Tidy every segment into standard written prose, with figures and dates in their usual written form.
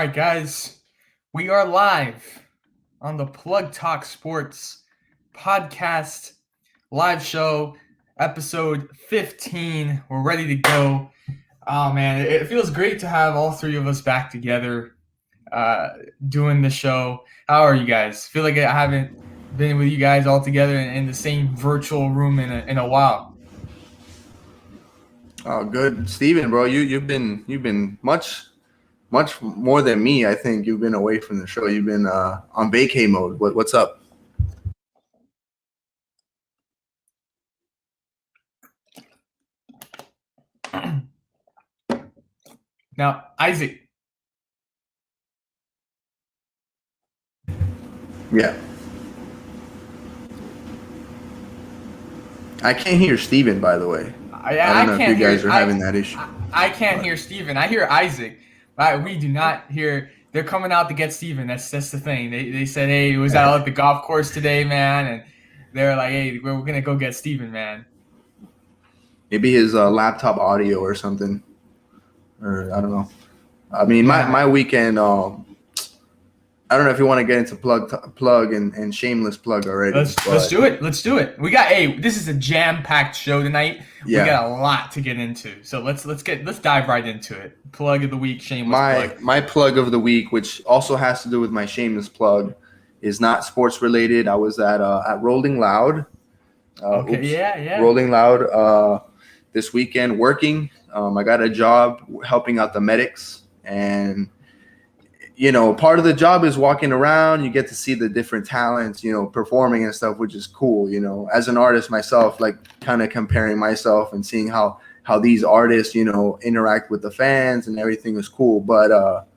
All right, guys, we are live on the Plug Talk Sports podcast live show, episode 15. We're ready to go. Oh, man, it feels great to have all three of us back together doing the show. How are you guys? Feel like I haven't been with you guys all together in the same virtual room in a while. Oh, good, Steven, bro. You've been much more than me. I think you've been away from the show. You've been on vacay mode. What's up? Now, Isaac. Yeah. I can't hear Steven, by the way. I don't know if you guys are having that issue. I can't hear Steven. I hear Isaac. We do not hear. They're coming out to get Steven. That's the thing. They said, hey, was out at the golf course today, man? And they're like, hey, we're going to go get Steven, man. Maybe his laptop audio or something. Or I don't know. I mean, my weekend, I don't know if you want to get into plug and shameless plug already. Let's do it. Let's do it. This is a jam-packed show tonight. Yeah. We got a lot to get into. So let's dive right into it. Plug of the week, shameless plug. My plug of the week, which also has to do with my shameless plug, is not sports related. I was at Rolling Loud. Rolling Loud this weekend working. I got a job helping out the medics, and part of the job is walking around. You get to see the different talents, performing and stuff, which is cool. As an artist myself, like kind of comparing myself and seeing how these artists, interact with the fans and everything is cool. But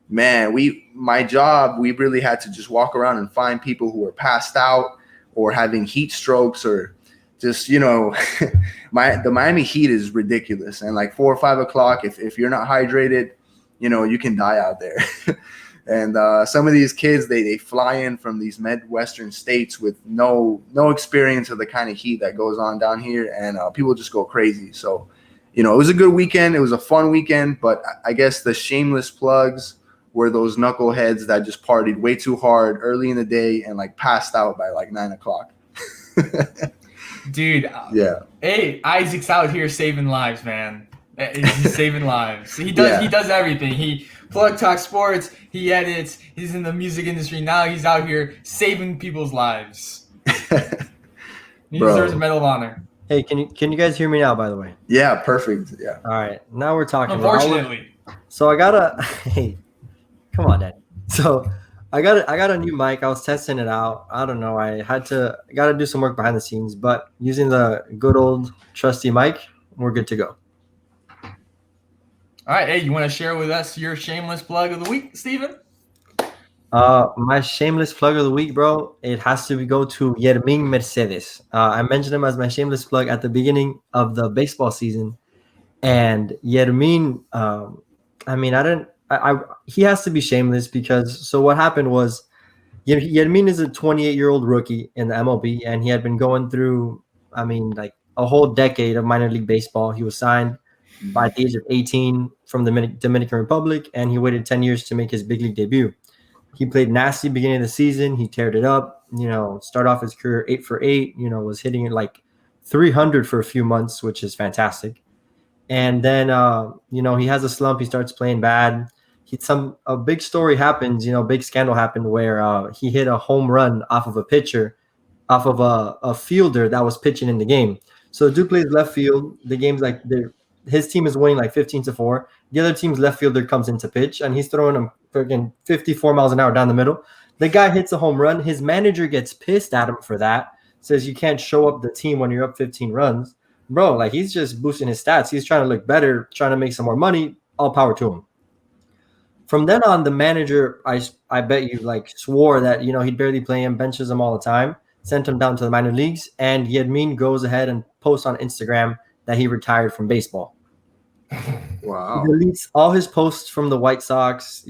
man, my job, we really had to just walk around and find people who were passed out or having heat strokes or just, the Miami heat is ridiculous. And like 4 or 5 o'clock, if you're not hydrated, you can die out there. And some of these kids, they fly in from these Midwestern states with no experience of the kind of heat that goes on down here, and people just go crazy. So, it was a good weekend. It was a fun weekend, but I guess the shameless plugs were those knuckleheads that just partied way too hard early in the day and like passed out by like 9 o'clock. Dude. Yeah. Hey, Isaac's out here saving lives, man. He's saving lives. He does everything. He Plug Talk Sports. He edits. He's in the music industry now. He's out here saving people's lives. He deserves a Medal of Honor. Hey, can you guys hear me now? By the way. Yeah, perfect. Yeah. All right, now we're talking. Unfortunately. So I gotta. Hey, come on, Dad. So I got a new mic. I was testing it out. I don't know. I got to do some work behind the scenes, but using the good old trusty mic, we're good to go. All right, hey, you want to share with us your shameless plug of the week, Steven? My shameless plug of the week, bro, it has to go to Yermin Mercedes. I mentioned him as my shameless plug at the beginning of the baseball season, and Yermin, he has to be shameless because so what happened was Yermin is a 28-year-old rookie in the MLB, and he had been going through, like a whole decade of minor league baseball. He was signed by the age of 18 from the Dominican Republic, and he waited 10 years to make his big league debut. He played nasty beginning of the season. He teared it up, start off his career 8 for 8, was hitting it like 300 for a few months, which is fantastic. And then, he has a slump. He starts playing bad. A big story happens, big scandal happened where he hit a home run off of a pitcher, off of a fielder that was pitching in the game. So dude plays left field. The game's like his team is winning like 15-4. The other team's left fielder comes into pitch, and he's throwing him freaking 54 miles an hour down the middle. The guy hits a home run. His manager gets pissed at him for that, says you can't show up the team when you're up 15 runs. Bro, like he's just boosting his stats. He's trying to look better, trying to make some more money. All power to him. From then on, the manager, I bet you, like swore that, he'd barely play him, benches him all the time, sent him down to the minor leagues, and Yermin goes ahead and posts on Instagram that he retired from baseball. Wow. He deletes all his posts from the White Sox,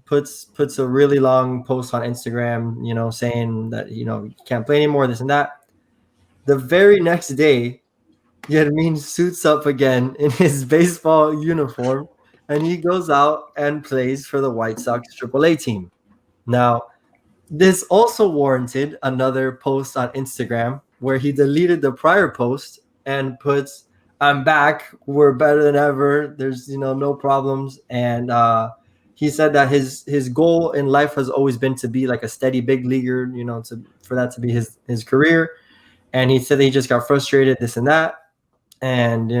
puts a really long post on Instagram, saying that, you can't play anymore, this and that. The very next day, Yermin suits up again in his baseball uniform and he goes out and plays for the White Sox AAA team. Now, this also warranted another post on Instagram where he deleted the prior post and puts, "I'm back. We're better than ever. There's no problems." And he said that his goal in life has always been to be like a steady big leaguer. For that to be his career. And he said that he just got frustrated, this and that, and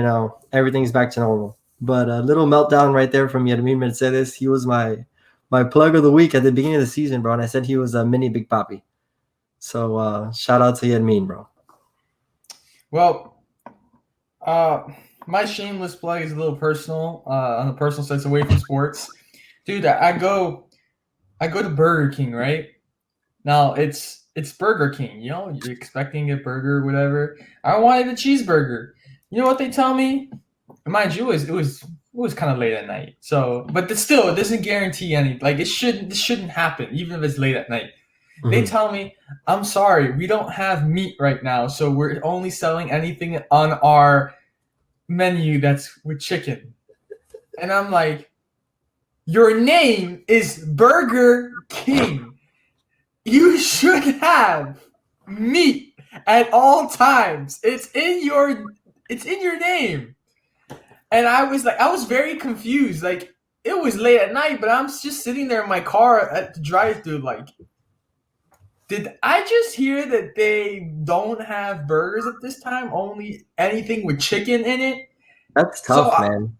everything's back to normal. But a little meltdown right there from Yermin Mercedes. He was my plug of the week at the beginning of the season, bro. And I said he was a mini Big Papi. So shout out to Yermin, bro. Well, my shameless plug is a little personal, on the personal sense, away from sports. Dude, I go to Burger King, right? Now it's Burger King, you're expecting a burger, whatever. I wanted a cheeseburger. You know what they tell me? Mind you, it was kind of late at night. So, but still, it doesn't guarantee any. Like this shouldn't happen, even if it's late at night. Mm-hmm. They tell me, "I'm sorry, we don't have meat right now, so we're only selling anything on our menu that's with chicken." And I'm like, "Your name is Burger King. You should have meat at all times. It's in your name." And I was very confused. Like, it was late at night, but I'm just sitting there in my car at the drive-thru like, did I just hear that they don't have burgers at this time? Only anything with chicken in it? That's tough, man.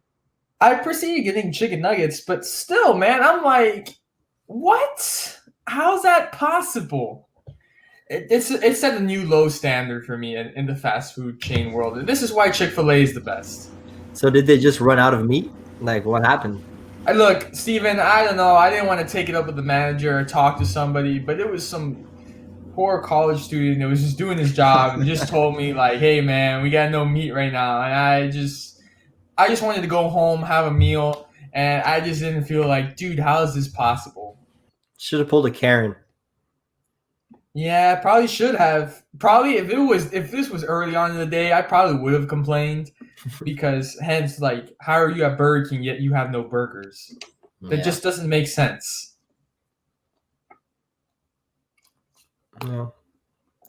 I proceeded getting chicken nuggets, but still, man, I'm like, what? How's that possible? It set a new low standard for me in the fast food chain world. And this is why Chick-fil-A is the best. So did they just run out of meat? Like, what happened? Look, Steven, I don't know. I didn't want to take it up with the manager or talk to somebody, but it was some poor college student that was just doing his job and just told me, like, "Hey, man, we got no meat right now." And I just wanted to go home, have a meal, and I just didn't feel like, dude, how is this possible? Should have pulled a Karen. Yeah, probably should have. Probably if this was early on in the day, I probably would have complained because hence, like, how are you at Burger King yet you have no burgers? That just doesn't make sense. Yeah,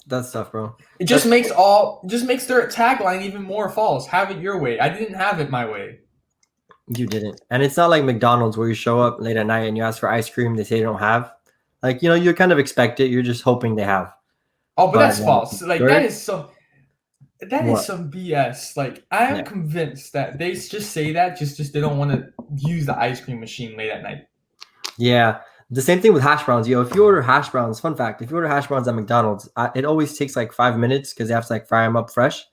that's tough, bro. It just makes their tagline even more false. Have it your way. I didn't have it my way. You didn't, and it's not like McDonald's where you show up late at night and you ask for ice cream. They say they don't have. Like, you kind of expect it. You're just hoping they have. Oh, but that's false. Like, that is some BS. Like, I am convinced that they just say that just they don't want to use the ice cream machine late at night. Yeah. The same thing with hash browns. If you order hash browns, fun fact, if you order hash browns at McDonald's, it always takes like 5 minutes because they have to like fry them up fresh.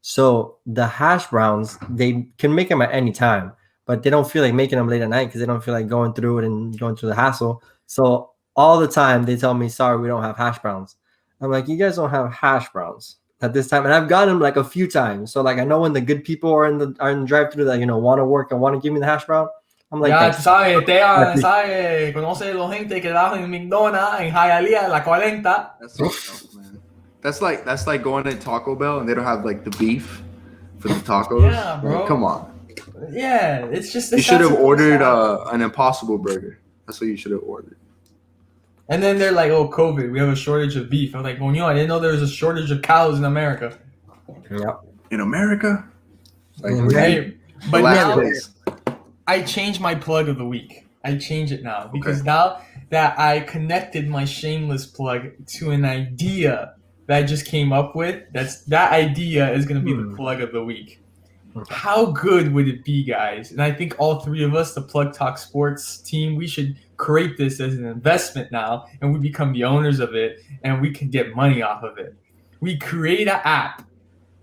So the hash browns, they can make them at any time, but they don't feel like making them late at night because they don't feel like going through it and going through the hassle. So all the time they tell me, "Sorry, we don't have hash browns." I'm like, "You guys don't have hash browns at this time." And I've gotten them like a few times. So like, I know when the good people are in the drive-thru that want to work and want to give me the hash brown. I'm like, ya, sabes, conoce los gente que trabajan en McDonald's, en Hialeah, La 40. That's so tough, man. That's like going to Taco Bell and they don't have like the beef for the tacos. Yeah, bro. Like, come on. Yeah, it's just. You should have ordered an Impossible Burger. That's what you should have ordered. And then they're like, "Oh, COVID, we have a shortage of beef." I'm like, "Well, I didn't know there was a shortage of cows in America." Yeah. In America? Like, hey, but now I changed my plug of the week. I change it now because now that I connected my shameless plug to an idea that I just came up with, that idea is going to be the plug of the week. How good would it be, guys? And I think all three of us, the Plug Talk Sports team, we should create this as an investment now, and we become the owners of it, and we can get money off of it. We create an app.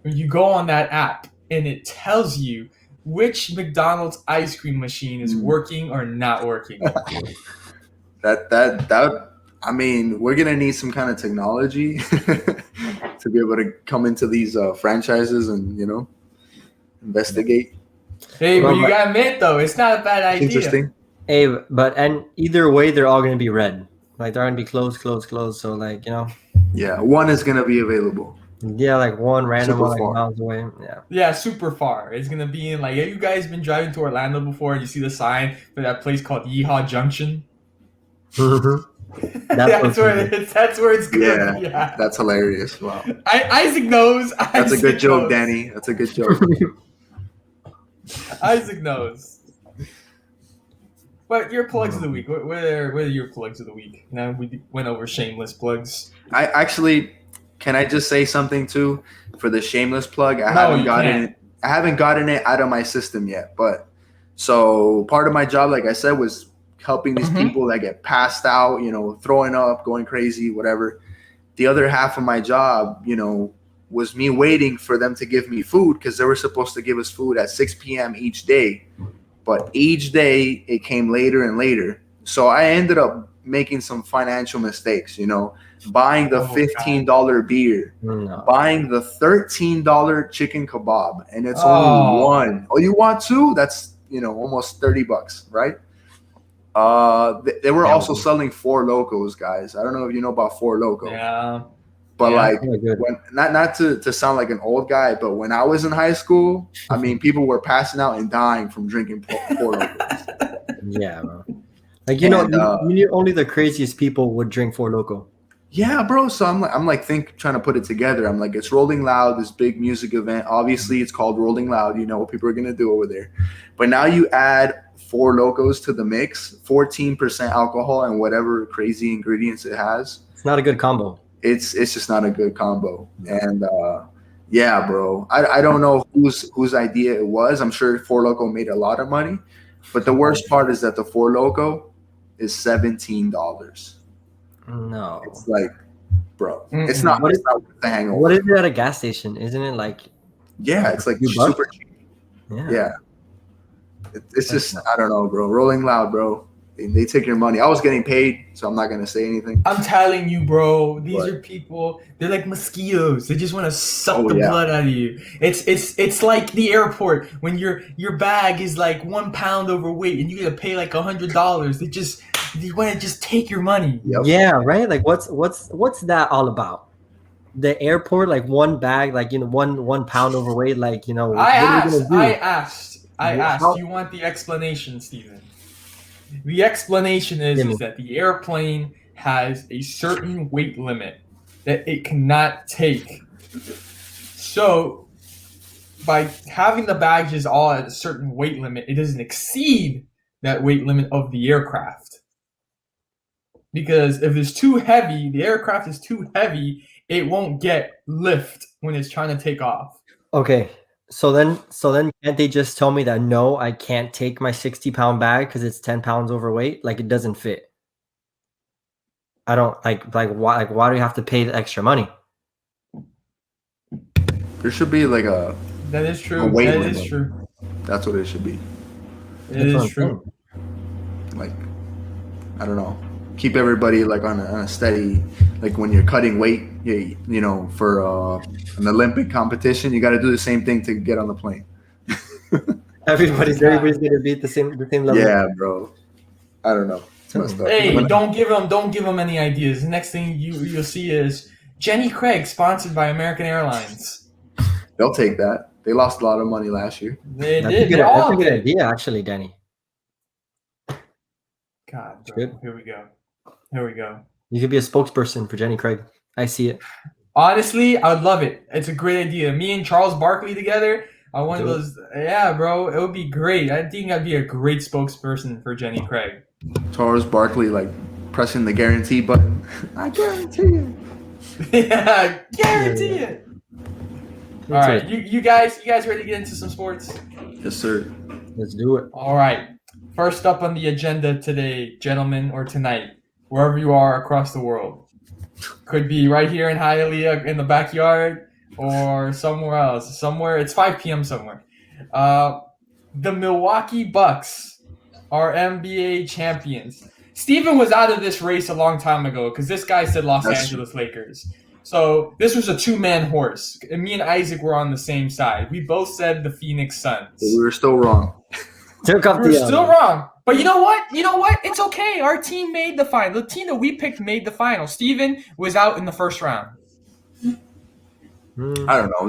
When you go on that app, and it tells you which McDonald's ice cream machine is working or not working. That I mean, we're gonna need some kind of technology to be able to come into these franchises and investigate. Hey, but you gotta admit though, it's not a bad idea. Interesting. Hey, and either way, they're all gonna be red. Like, they're gonna be closed. So like, Yeah, one is gonna be available. Yeah, like one random one, like miles away. Yeah, super far. It's gonna be in like. Have you guys been driving to Orlando before and you see the sign for that place called Yeehaw Junction? That's where it's. That's where it's gonna be. Yeah, that's hilarious. Wow. Isaac knows. That's a good joke, Danny. That's a good joke. Isaac knows. But your plugs of the week. What are your plugs of the week? Now we went over shameless plugs. I actually, can I just say something too for the shameless plug? I haven't gotten it out of my system yet. But so part of my job, like I said, was helping these people that get passed out, throwing up, going crazy, whatever. The other half of my job, was me waiting for them to give me food because they were supposed to give us food at 6 p.m. each day. But each day it came later and later. So I ended up making some financial mistakes, buying the $15 beer, buying the $13 chicken kebab, and it's only one. Oh, you want two? That's, almost $30, right? They were also selling Four Locos, guys. I don't know if you know about Four Locos. Yeah. But when not to sound like an old guy, but when I was in high school, I mean, people were passing out and dying from drinking Four Locos. Yeah, bro. Like only the craziest people would drink Four Loko. Yeah, bro. So I'm trying to put it together. I'm like, it's Rolling Loud, this big music event. Obviously, it's called Rolling Loud. You know what people are gonna do over there. But now you add Four Locos to the mix, 14% alcohol and whatever crazy ingredients it has. It's not a good combo. It's just not a good combo. And yeah, bro. I don't know whose idea it was. I'm sure Four Loko made a lot of money. But the worst part is that the Four Loko is $17. No. It's like, bro, it's not worth the hangover. What is it at a gas station? Isn't it like? Yeah, it's like super cheap. Yeah. It's just, I don't know, bro. Rolling Loud, bro. They take your money. I was getting paid, so I'm not going to say anything. I'm telling you, bro. These are people. They're like mosquitoes. They just want to suck the blood out of you. It's like the airport when your bag is like 1 pound overweight and you got to pay like $100. They want to just take your money. Yep. Yeah, right. Like what's that all about? The airport, like one bag, like 1 pound overweight, like I asked. You want the explanation, Steven? The explanation is that the airplane has a certain weight limit that it cannot take. So by having the baggages all at a certain weight limit, it doesn't exceed that weight limit of the aircraft. Because if it's too heavy, the aircraft is too heavy, it won't get lift when it's trying to take off. Okay. So then can't they just tell me that no, I can't take my 60-pound bag because it's 10 pounds overweight? Like it doesn't fit. I don't like why do you have to pay the extra money? There should be like a that is true. That is true. That's what it should be. It is true. Like, I don't know. Keep everybody like on a steady, like when you're cutting weight, for an Olympic competition, you got to do the same thing to get on the plane. Everybody's gonna be at the same level. Yeah, bro. I don't know. It's messed up. Hey, don't give them any ideas. The next thing you'll see is Jenny Craig sponsored by American Airlines. They'll take that. They lost a lot of money last year. They did. That's a good idea, actually, Danny. God, bro. Here we go. You could be a spokesperson for Jenny Craig. I see it. Honestly, I would love it. It's a great idea. Me and Charles Barkley together are one of those. Yeah, bro. It would be great. I think I'd be a great spokesperson for Jenny Craig. Charles Barkley, like pressing the guarantee button. I guarantee it. Yeah, guarantee it. All right, you guys ready to get into some sports? Yes, sir. Let's do it. All right. First up on the agenda today, gentlemen, or tonight, wherever you are across the world. Could be right here in Hialeah in the backyard or somewhere else. Somewhere, it's 5 p.m. somewhere. The Milwaukee Bucks are NBA champions. Steven was out of this race a long time ago because this guy said Los Angeles Lakers. So this was a two-man horse. And me and Isaac were on the same side. We both said the Phoenix Suns. But we were still wrong. We were still wrong. But you know what? It's okay. Our team made the final. The team that we picked made the final. Steven was out in the first round. I don't know.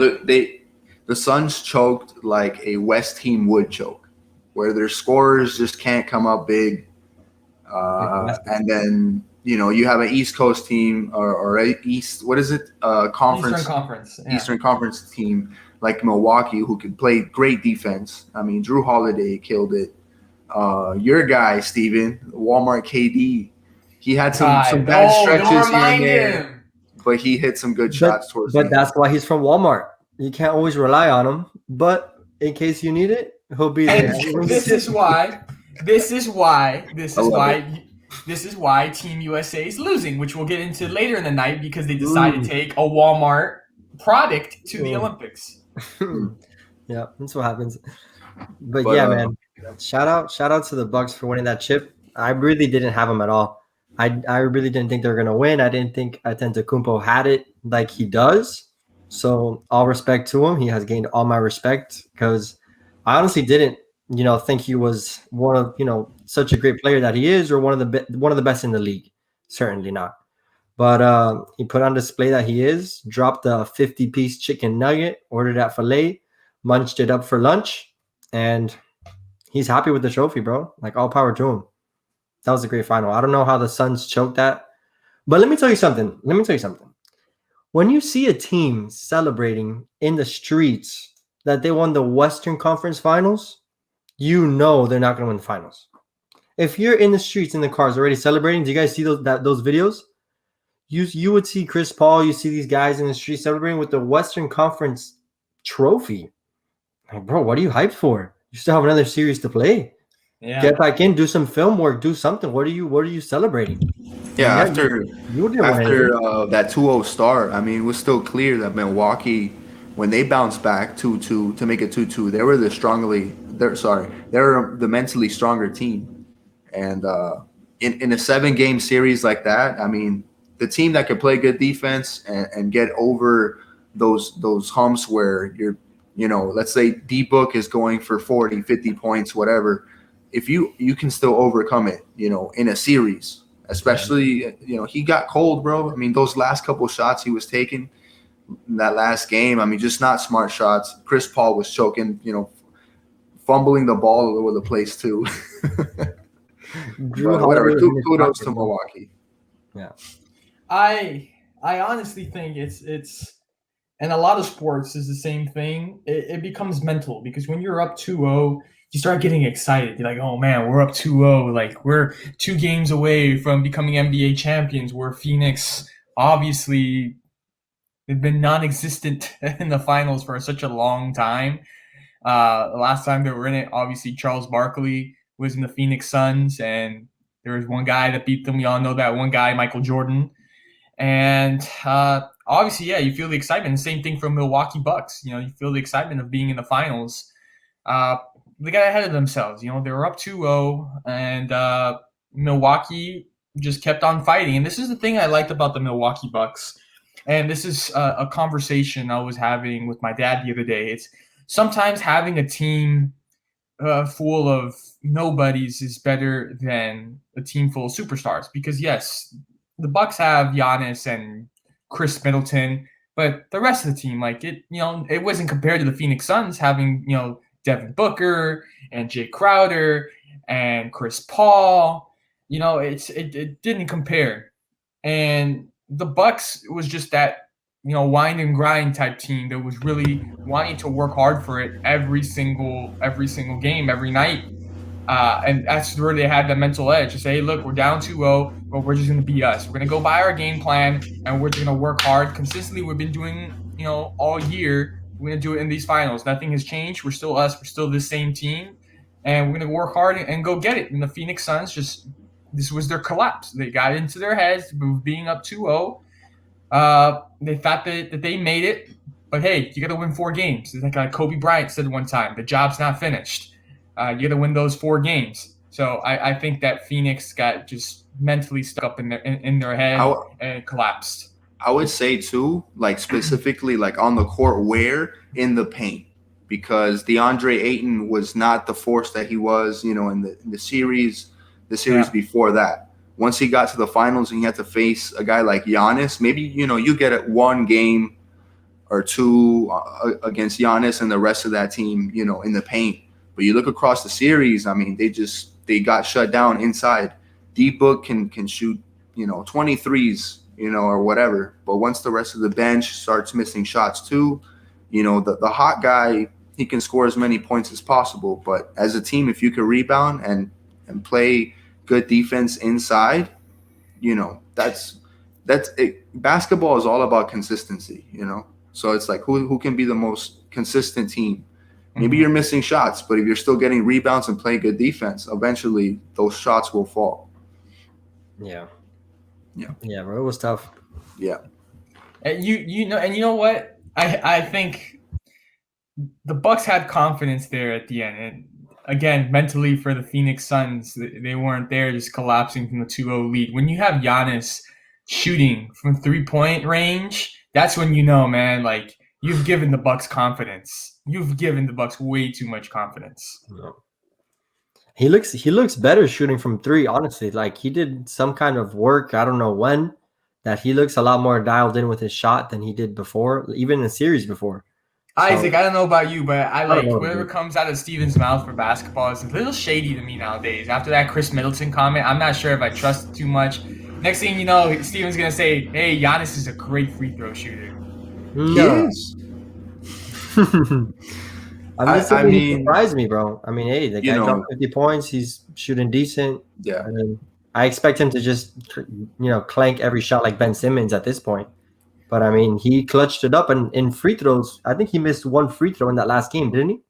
The Suns choked like a West team would choke, where their scorers just can't come up big. And then you have an East Coast team or a East, what is it? Conference. Eastern Conference. Yeah. Eastern Conference team like Milwaukee who could play great defense. I mean, Drew Holiday killed it. Your guy, Steven, Walmart KD, he had some bad stretches here and there, but he hit some good shots towards the end. But that's why he's from Walmart. You can't always rely on him. But in case you need it, he'll be there. And this is why Team USA is losing, which we'll get into later in the night because they decided to take a Walmart product to the Olympics. Yeah, that's what happens. But yeah, man. Shout out to the Bucks for winning that chip. I really didn't have them at all. I really didn't think they were gonna win. I didn't think Antetokounmpo had it like he does. So all respect to him. He has gained all my respect because I honestly didn't, think he was one of, such a great player that he is, or one of the best in the league. Certainly not. But he put on display that he is. Dropped a 50-piece chicken nugget, ordered at filet, munched it up for lunch, and he's happy with the trophy, bro. Like, all power to him. That was a great final. I don't know how the Suns choked that, but let me tell you something. When you see a team celebrating in the streets that they won the Western Conference Finals, you know they're not going to win the finals. If you're in the streets, in the cars already celebrating, do you guys see those videos? You would see Chris Paul, you see these guys in the street celebrating with the Western Conference trophy. Like, bro, what are you hyped for? You still have another series to play. Yeah. Get back in, do some film work, do something. What are you celebrating? Yeah, after that 2-0 start, I mean, it was still clear that Milwaukee, when they bounced back 2-2 to make it 2-2, they were the mentally stronger team. And in a 7-game series like that, I mean, the team that could play good defense and get over those humps where you're, let's say D-Book is going for 40, 50 points, whatever. If you can still overcome it, in a series, especially, he got cold, bro. I mean, those last couple shots he was taking in that last game, I mean, just not smart shots. Chris Paul was choking, fumbling the ball all over the place too. Whatever. Kudos to Milwaukee. Yeah. I honestly think it's and a lot of sports is the same thing. It becomes mental because when you're up 2-0, you start getting excited. You're like, oh man, we're up 2-0. Like, we're 2 games away from becoming NBA champions. Where Phoenix, obviously, they've been non-existent in the finals for such a long time. The last time they were in it, obviously, Charles Barkley was in the Phoenix Suns, and there was one guy that beat them. We all know that one guy, Michael Jordan. And obviously, yeah, you feel the excitement. The same thing for Milwaukee Bucks. You feel the excitement of being in the finals. They got ahead of themselves. They were up 2-0, and Milwaukee just kept on fighting. And this is the thing I liked about the Milwaukee Bucks. And this is a conversation I was having with my dad the other day. It's sometimes having a team full of nobodies is better than a team full of superstars. Because, yes, the Bucks have Giannis and Chris Middleton, but the rest of the team, it wasn't compared to the Phoenix Suns having, Devin Booker and Jay Crowder and Chris Paul. It didn't compare. And the Bucks was just that, wind and grind type team that was really wanting to work hard for it every single game, every night. And that's where they had the mental edge to say, hey, look, we're down 2-0, but we're just going to be us. We're going to go by our game plan, and we're just going to work hard. Consistently, we've been doing, all year. We're going to do it in these finals. Nothing has changed. We're still us. We're still the same team. And we're going to work hard and go get it. And the Phoenix Suns this was their collapse. They got into their heads being up 2-0. They thought that they made it. But, hey, you got to win 4 games. Like Kobe Bryant said one time, the job's not finished. You got to win those 4 games. So I think that Phoenix got just mentally stuck up in their head and collapsed. I would say too, specifically on the court, where in the paint, because DeAndre Ayton was not the force that he was, in the series before that. Once he got to the finals and he had to face a guy like Giannis, maybe you get it 1 game or two against Giannis and the rest of that team, in the paint. But you look across the series, I mean, they got shut down inside. D-Book can shoot, 23s, or whatever. But once the rest of the bench starts missing shots too, the hot guy, he can score as many points as possible. But as a team, if you can rebound and play good defense inside, that's it. Basketball is all about consistency, So it's like who can be the most consistent team. Maybe you're missing shots, but if you're still getting rebounds and playing good defense, eventually those shots will fall. Yeah, bro, it was tough. Yeah, and you know what? I think the Bucks had confidence there at the end, and again, mentally for the Phoenix Suns, they weren't there, just collapsing from the 2-0 lead. When you have Giannis shooting from 3-point range, that's when man, like you've given the Bucks confidence. You've given the Bucks way too much confidence. No. He looks better shooting from 3, honestly. Like he did some kind of work, I don't know when, that he looks a lot more dialed in with his shot than he did before, even in the series before. Isaac, I don't know about you, but I like whatever comes out of Steven's mouth for basketball is a little shady to me nowadays. After that Chris Middleton comment, I'm not sure if I trust it too much. Next thing you know, Steven's going to say, hey, Giannis is a great free throw shooter. No. I mean, he surprised me, bro. I mean, hey, the guy dropped 50 points. He's shooting decent. Yeah. I mean, I expect him to just, clank every shot like Ben Simmons at this point. But, I mean, he clutched it up. And in free throws, I think he missed one free throw in that last game, didn't he?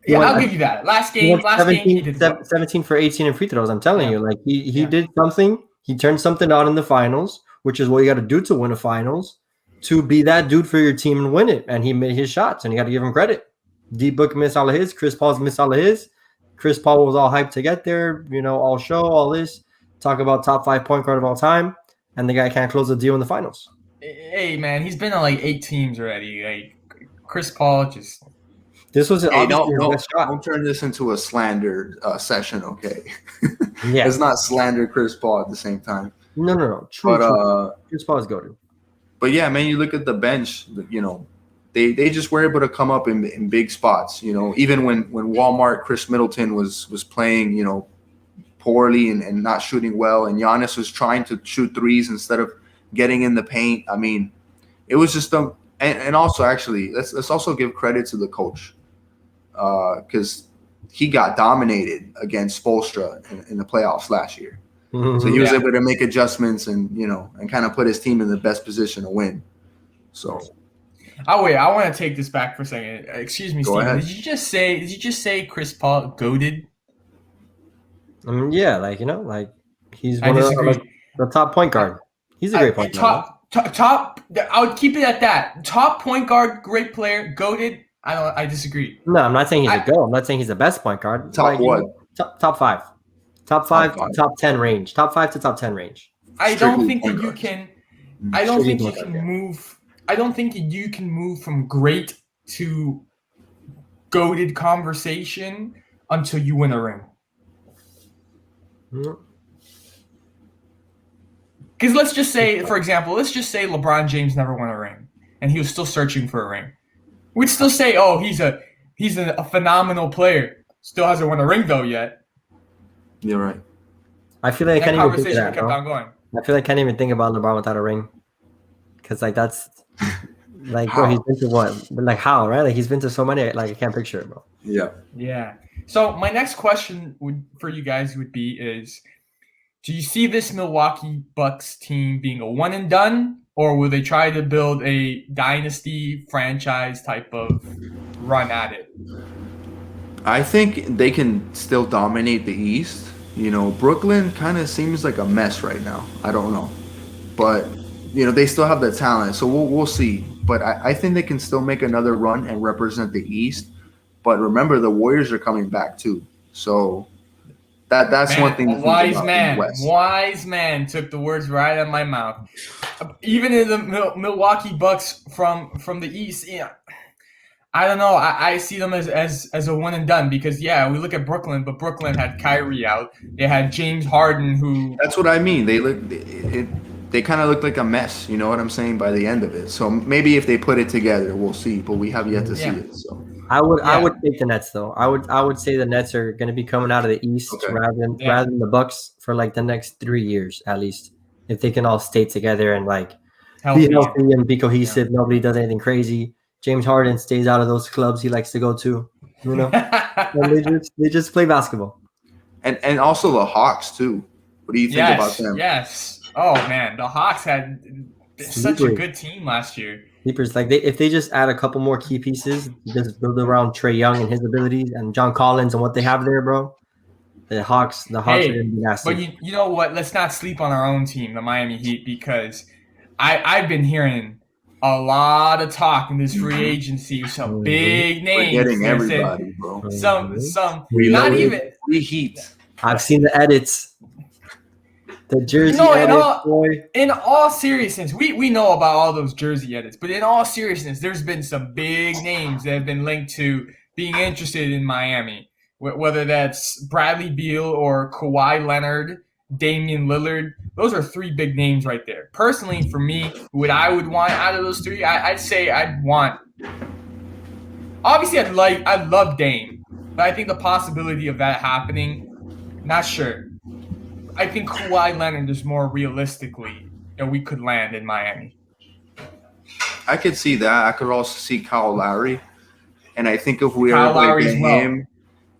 Yeah, I'll give you that. Last game, he did 17 for 18 in free throws. I'm telling you, like, he did something. He turned something on in the finals, which is what you got to do to win a finals, to be that dude for your team and win it. And he made his shots, and you got to give him credit. D-Book missed all of his. Chris Paul's missed all of his. Chris Paul was all hyped to get there, all show, all this. Talk about top 5 point guard of all time. And the guy can't close the deal in the finals. Hey, man, he's been on like 8 teams already. Like Chris Paul just... This was obviously his best shot. Don't turn this into a slander session, okay? Yeah. Let's not slander Chris Paul at the same time. No. True. Chris Paul is goated. But yeah, man, you look at the bench, they just were able to come up in big spots. Even when Walmart, Chris Middleton was playing, poorly and not shooting well, and Giannis was trying to shoot threes instead of getting in the paint. I mean, it was just and also actually let's also give credit to the coach, because he got dominated against Spoelstra in the playoffs last year. Mm-hmm. So he was able to make adjustments and kind of put his team in the best position to win. So. Oh wait, I want to take this back for a second. Excuse me, Go Steven. ahead. Did you just say Chris Paul goated? Yeah, like he's one of the top point guard. He's a great point guard. Top. I would keep it at that. Top point guard, great player, goated. I disagree. No, I'm not saying he's a goat. I'm not saying he's the best point guard. Top what? Top 5. Top 5 to top 10 range. Top 5 to top 10 range. I don't think that you can. I don't think you can move. I don't think you can move from great to goated conversation until you win a ring. Because let's just say, for example, LeBron James never won a ring, and he was still searching for a ring. We'd still say, oh, he's a phenomenal player. Still hasn't won a ring though yet. You're right. I feel like I can't even think of that, kept on going. I feel like I can't even think about LeBron without a ring. Because that's bro, he's been to what? Like how, right? Like he's been to so many, like I can't picture it, bro. Yeah. Yeah. So my next question for you guys would be is, do you see this Milwaukee Bucks team being a one and done, or will they try to build a dynasty franchise type of run at it? I think they can still dominate the East. Brooklyn kind of seems like a mess right now. I don't know. But, they still have the talent. So we'll see. But I think they can still make another run and represent the East. But remember, the Warriors are coming back too. So that's one thing to think about in the West. Wise man took the words right out of my mouth. Even in the Milwaukee Bucks from the East, I don't know. I see them as a one and done because we look at Brooklyn, but Brooklyn had Kyrie out. They had James Harden, who. That's what I mean. they kind of look like a mess. You know what I'm saying? By the end of it, so maybe if they put it together, we'll see. But we have yet to see it. So I would take the Nets though. I would say the Nets are going to be coming out of the East rather than the Bucks for like the next 3 years at least. If they can all stay together and like be healthy and be cohesive, nobody does anything crazy. James Harden stays out of those clubs he likes to go to, you know. And they just play basketball. And also the Hawks too. What do you think about them? Yes. Oh man, the Hawks had such a good team last year. Sleepers, like if they just add a couple more key pieces, just build around Trae Young and his abilities and John Collins and what they have there, bro. The Hawks are gonna be nasty. But you know what? Let's not sleep on our own team, the Miami Heat, because I've been hearing a lot of talk in this free agency. Some big names. We're getting everybody, bro. Some not even free Heat. I've seen the edits. The jersey edits, in all seriousness, we know about all those jersey edits, but in all seriousness, there's been some big names that have been linked to being interested in Miami. Whether that's Bradley Beal or Kawhi Leonard, Damian Lillard, those are 3 big names right there. Personally, for me, what I would want out of those 3, I'd say I'd want. Obviously, I'd love Dame, but I think the possibility of that happening, not sure. I think Kawhi Leonard is more realistically that we could land in Miami. I could see that. I could also see Kyle Lowry, and I think if we are able to get him,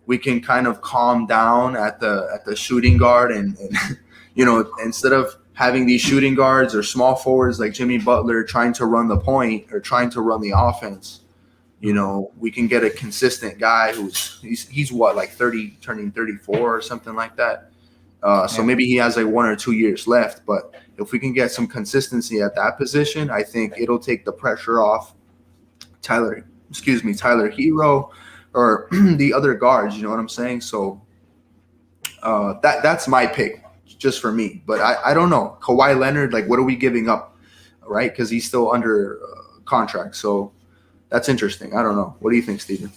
we can kind of calm down at the shooting guard, and you know, instead of having these shooting guards or small forwards like Jimmy Butler trying to run the point or trying to run the offense, you know, we can get a consistent guy he's what, like 30, turning 34 or something like that. So maybe he has like 1 or 2 years left, but if we can get some consistency at that position, I think it'll take the pressure off Tyler Hero or the other guards. You know what I'm saying? So that's my pick, just for me. But I don't know. Kawhi Leonard, like, what are we giving up, right? Because he's still under contract. So that's interesting. I don't know. What do you think, Steven?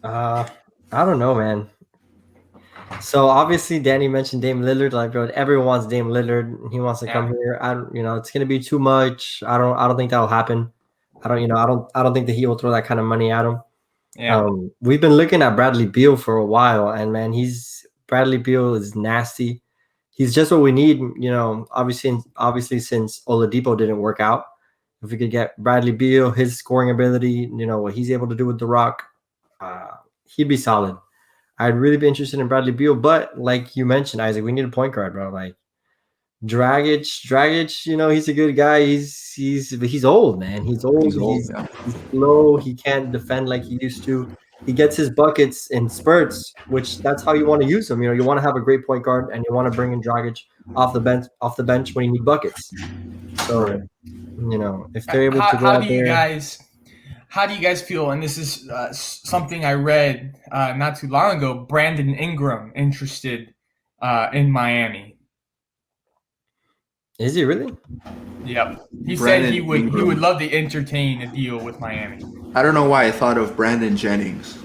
I don't know, man. So obviously, Danny mentioned Dame Lillard. Like, bro, everyone wants Dame Lillard. He wants to come here. It's gonna be too much. I don't think that'll happen. I don't think that he will throw that kind of money at him. Yeah. We've been looking at Bradley Beal for a while, and man, Bradley Beal is nasty. He's just what we need. You know, obviously, since Oladipo didn't work out, if we could get Bradley Beal, his scoring ability, you know what he's able to do with the rock, he'd be solid. I'd really be interested in Bradley Beal, but like you mentioned, Isaac, we need a point guard, bro. Like Dragic, you know, he's a good guy. He's old, man. He's old. He's slow. He can't defend like he used to. He gets his buckets in spurts, which that's how you want to use him. You know, you want to have a great point guard, and you want to bring in Dragic off the bench when you need buckets. So, you know, if they're able to go out there. How do you guys feel? And this is something I read not too long ago. Brandon Ingram interested in Miami. Is he really? Yep. He said he would love to entertain a deal with Miami. I don't know why I thought of Brandon Jennings.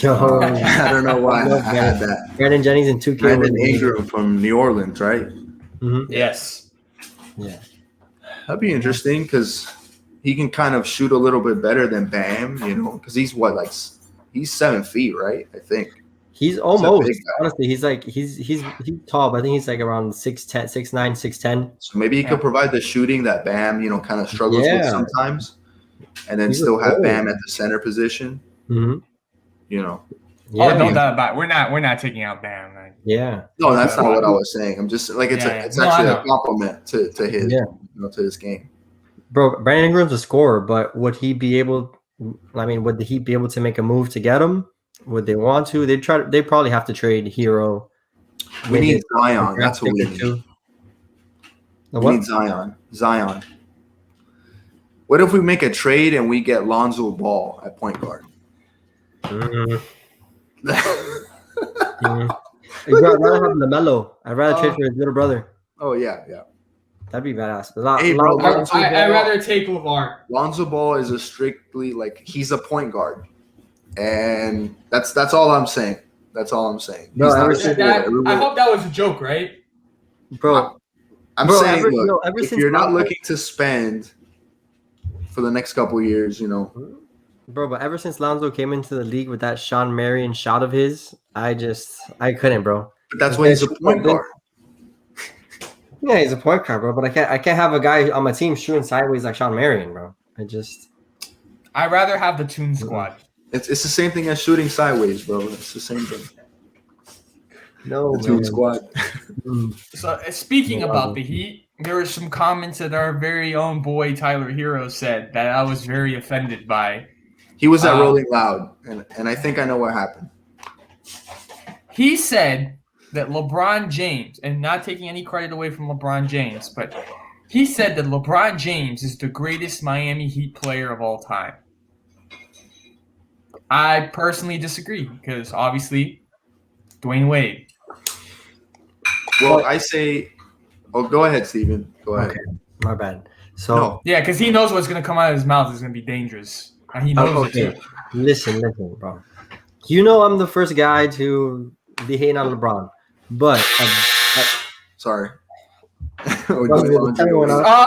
Yo, I don't know why I had that. Brandon Jennings in 2K. Brandon Ingram from New Orleans, right? Mm-hmm. Yes. Yeah. That'd be interesting because he can kind of shoot a little bit better than Bam, you know, because he's 7 feet, right? I think. He's almost, honestly, he's tall, but I think he's like around 6'10", 6'9", 6'10". So maybe he could provide the shooting that Bam, you know, kind of struggles with sometimes, and then still have Bam at the center position. Mm-hmm. You know. Yeah, no doubt about it. We're not taking out Bam. Like, no, that's not what I was saying. I'm just like it's actually a compliment to his to his game. Bro, Brandon Ingram's a scorer, but would he be able? I mean, would he be able to make a move to get him? Would they want to? They probably have to trade Hero. We need Zion. That's what we need. We need Zion. What if we make a trade and we get Lonzo Ball at point guard? I'd rather have LaMelo. I'd rather trade for his little brother. Oh yeah. That'd be badass. I'd rather take LeVar. Lonzo Ball is a strictly he's a point guard, and that's all I'm saying. That's all I'm saying. I hope that was a joke, right? Bro, I'm saying, look, if you're not looking to spend for the next couple of years, Bro, but ever since Lonzo came into the league with that Sean Marion shot of his, I couldn't, bro. But that's why he's a point guard. Yeah, he's a point guard, bro. But I can't have a guy on my team shooting sideways like Sean Marion, bro. I'd rather have the Toon Squad. It's the same thing as shooting sideways, bro. It's the same thing. No, the Toon Squad. So speaking about the Heat, there were some comments that our very own boy Tyler Hero said that I was very offended by. He was at Rolling Loud, and I think I know what happened. He said that LeBron James, and not taking any credit away from LeBron James, but he said that LeBron James is the greatest Miami Heat player of all time. I personally disagree because obviously Dwayne Wade. Well, I say, go ahead, Steven. Go ahead. Okay, my bad. So yeah, because he knows what's going to come out of his mouth is going to be dangerous. And he knows it too. Listen, bro. You know I'm the first guy to be hating on LeBron, but sorry.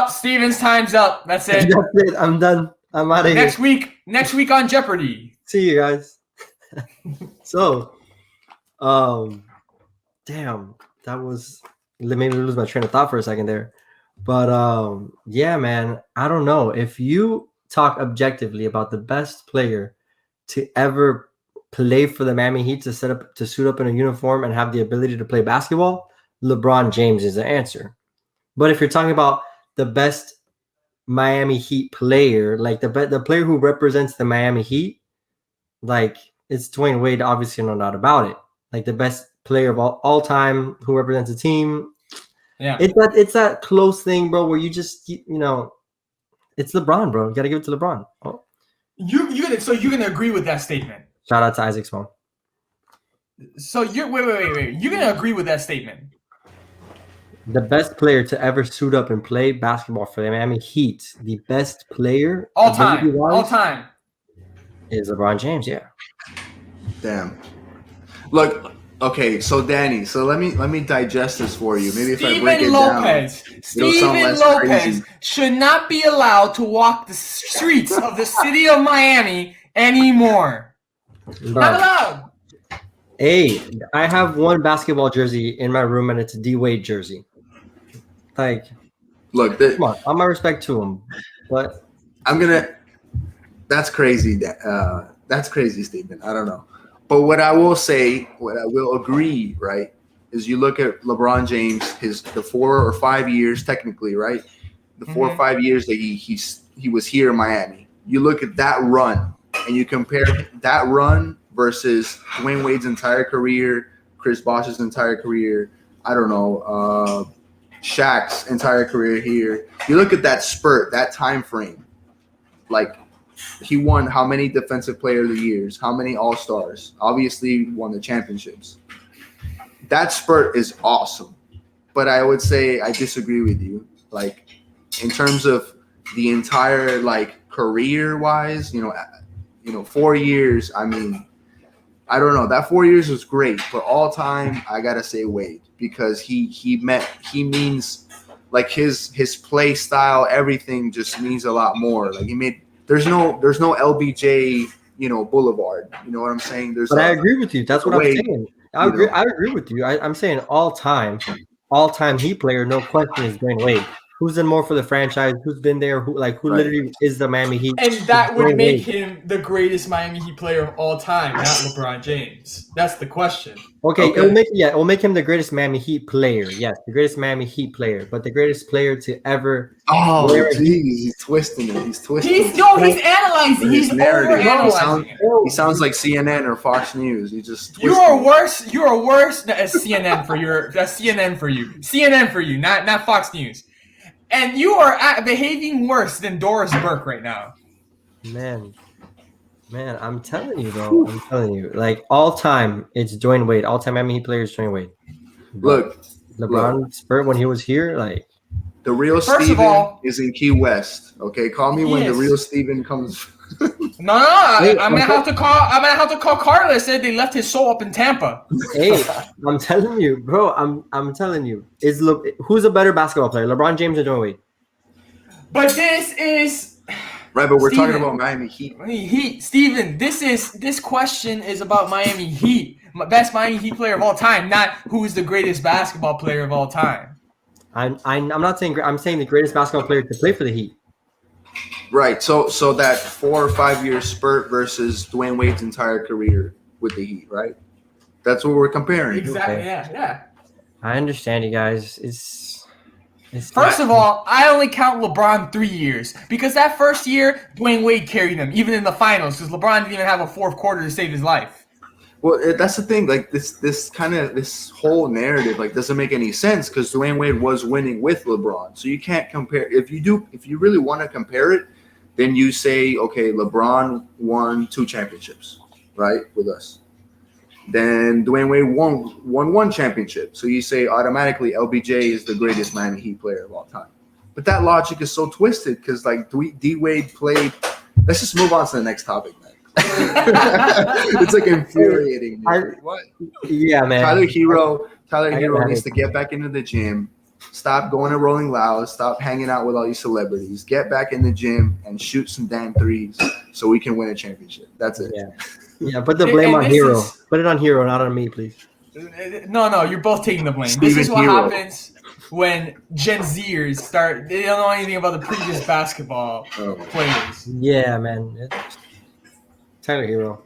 Steven's time's up. That's it. That's it. I'm done. I'm out of here. Next week on Jeopardy. See you guys. So, damn, that was made me lose my train of thought for a second there. But yeah, man, I don't know if you talk objectively about the best player to ever play for the Miami Heat to suit up in a uniform and have the ability to play basketball. LeBron James is the answer. But if you're talking about the best Miami Heat player, like the player who represents the Miami Heat, like it's Dwayne Wade, obviously, no doubt about it. Like the best player of all time who represents a team. Yeah, it's that close thing, bro, where you just it's LeBron, bro. You gotta give it to LeBron. Oh. You're gonna agree with that statement? Shout out to Isaac Small. So wait. You're gonna agree with that statement? The best player to ever suit up and play basketball for the Miami Heat, the best player all time is LeBron James. Yeah. Damn. Look, okay, so Danny, let me digest this for you. Maybe Steven if I break it down, Steven Lopez should not be allowed to walk the streets of the city of Miami anymore. Bro. Not allowed. Hey, I have one basketball jersey in my room, and it's a D Wade jersey. Like, look, come on, all my respect to him, but that's crazy. That's crazy, Steven. I don't know. But what I will agree, right, is you look at LeBron James, the 4 or 5 years technically, right? The 4 or 5 years that he was here in Miami. You look at that run and you compare that run versus Dwayne Wade's entire career, Chris Bosh's entire career, I don't know, Shaq's entire career here. You look at that spurt, that time frame, like he won how many Defensive Player of the Years, how many All-Stars, obviously won the championships. That spurt is awesome. But I would say I disagree with you. Like, in terms of the entire, like, career-wise, 4 years, I mean, I don't know. That 4 years was great. But all time, I got to say Wade. Because he means, like, his play style, everything just means a lot more. Like, there's no LBJ, Boulevard. You know what I'm saying? I agree with you. That's what I'm saying. I agree with you. I'm saying all time Heat player, no question, is Dwayne Wade. Who's done more for the franchise? Who's been there? Who literally is the Miami Heat? And that would make him the greatest Miami Heat player of all time, not LeBron James. That's the question. Okay. It'll make him the greatest Miami Heat player. Yes, the greatest Miami Heat player, but the greatest player to ever. Oh, jeez, he's twisting it. He's analyzing. He's overanalyzing. He sounds like CNN or Fox News. He just. You are worse. You are worse as CNN for your. That's CNN for you. CNN for you, not Fox News. And you are behaving worse than Doris Burke right now. Man, I'm telling you, bro. I'm telling you. Like, all time, it's Dwayne Wade. All time Miami Heat player is Dwayne Wade. Look. LeBron Spurt, when he was here, like. The real Steven is in Key West. Okay? Call me when the real Steven comes. No. I'm gonna have to call Carlos. Said they left his soul up in Tampa. Hey, I'm telling you, bro. I'm telling you. Who's a better basketball player, LeBron James or Dwayne Wade? But this is right. But we're talking about Miami Heat. Steven, this question is about Miami Heat, best Miami Heat player of all time, not who is the greatest basketball player of all time. I'm not saying. I'm saying the greatest basketball player to play for the Heat. Right. So that 4 or 5 year spurt versus Dwayne Wade's entire career with the Heat, right? That's what we're comparing. Exactly. Okay. Yeah. I understand you guys. First of all, I only count LeBron 3 years because that first year, Dwayne Wade carried them, even in the finals, because LeBron didn't even have a fourth quarter to save his life. Well, that's the thing. Like this whole narrative doesn't make any sense because Dwayne Wade was winning with LeBron, so you can't compare. If you really want to compare it, then you say, okay, LeBron won 2 championships, right, with us. Then Dwayne Wade won 1 championship, so you say automatically LBJ is the greatest Miami Heat player of all time. But that logic is so twisted because D Wade played. Let's just move on to the next topic, man. It's infuriating. What? Yeah, man. Tyler Hero needs to get back into the gym. Stop going to Rolling Loud. Stop hanging out with all these celebrities. Get back in the gym and shoot some damn threes so we can win a championship. That's it. Yeah. Put the blame on Hero. Put it on Hero, not on me, please. No. You're both taking the blame. This is what happens when Gen Zers start. They don't know anything about the previous basketball players. Yeah, man. Tyler Hero.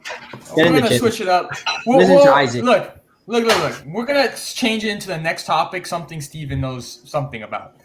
We're going to switch it up. Listen to Isaac. Look. We're going to change it into the next topic, something Steven knows something about.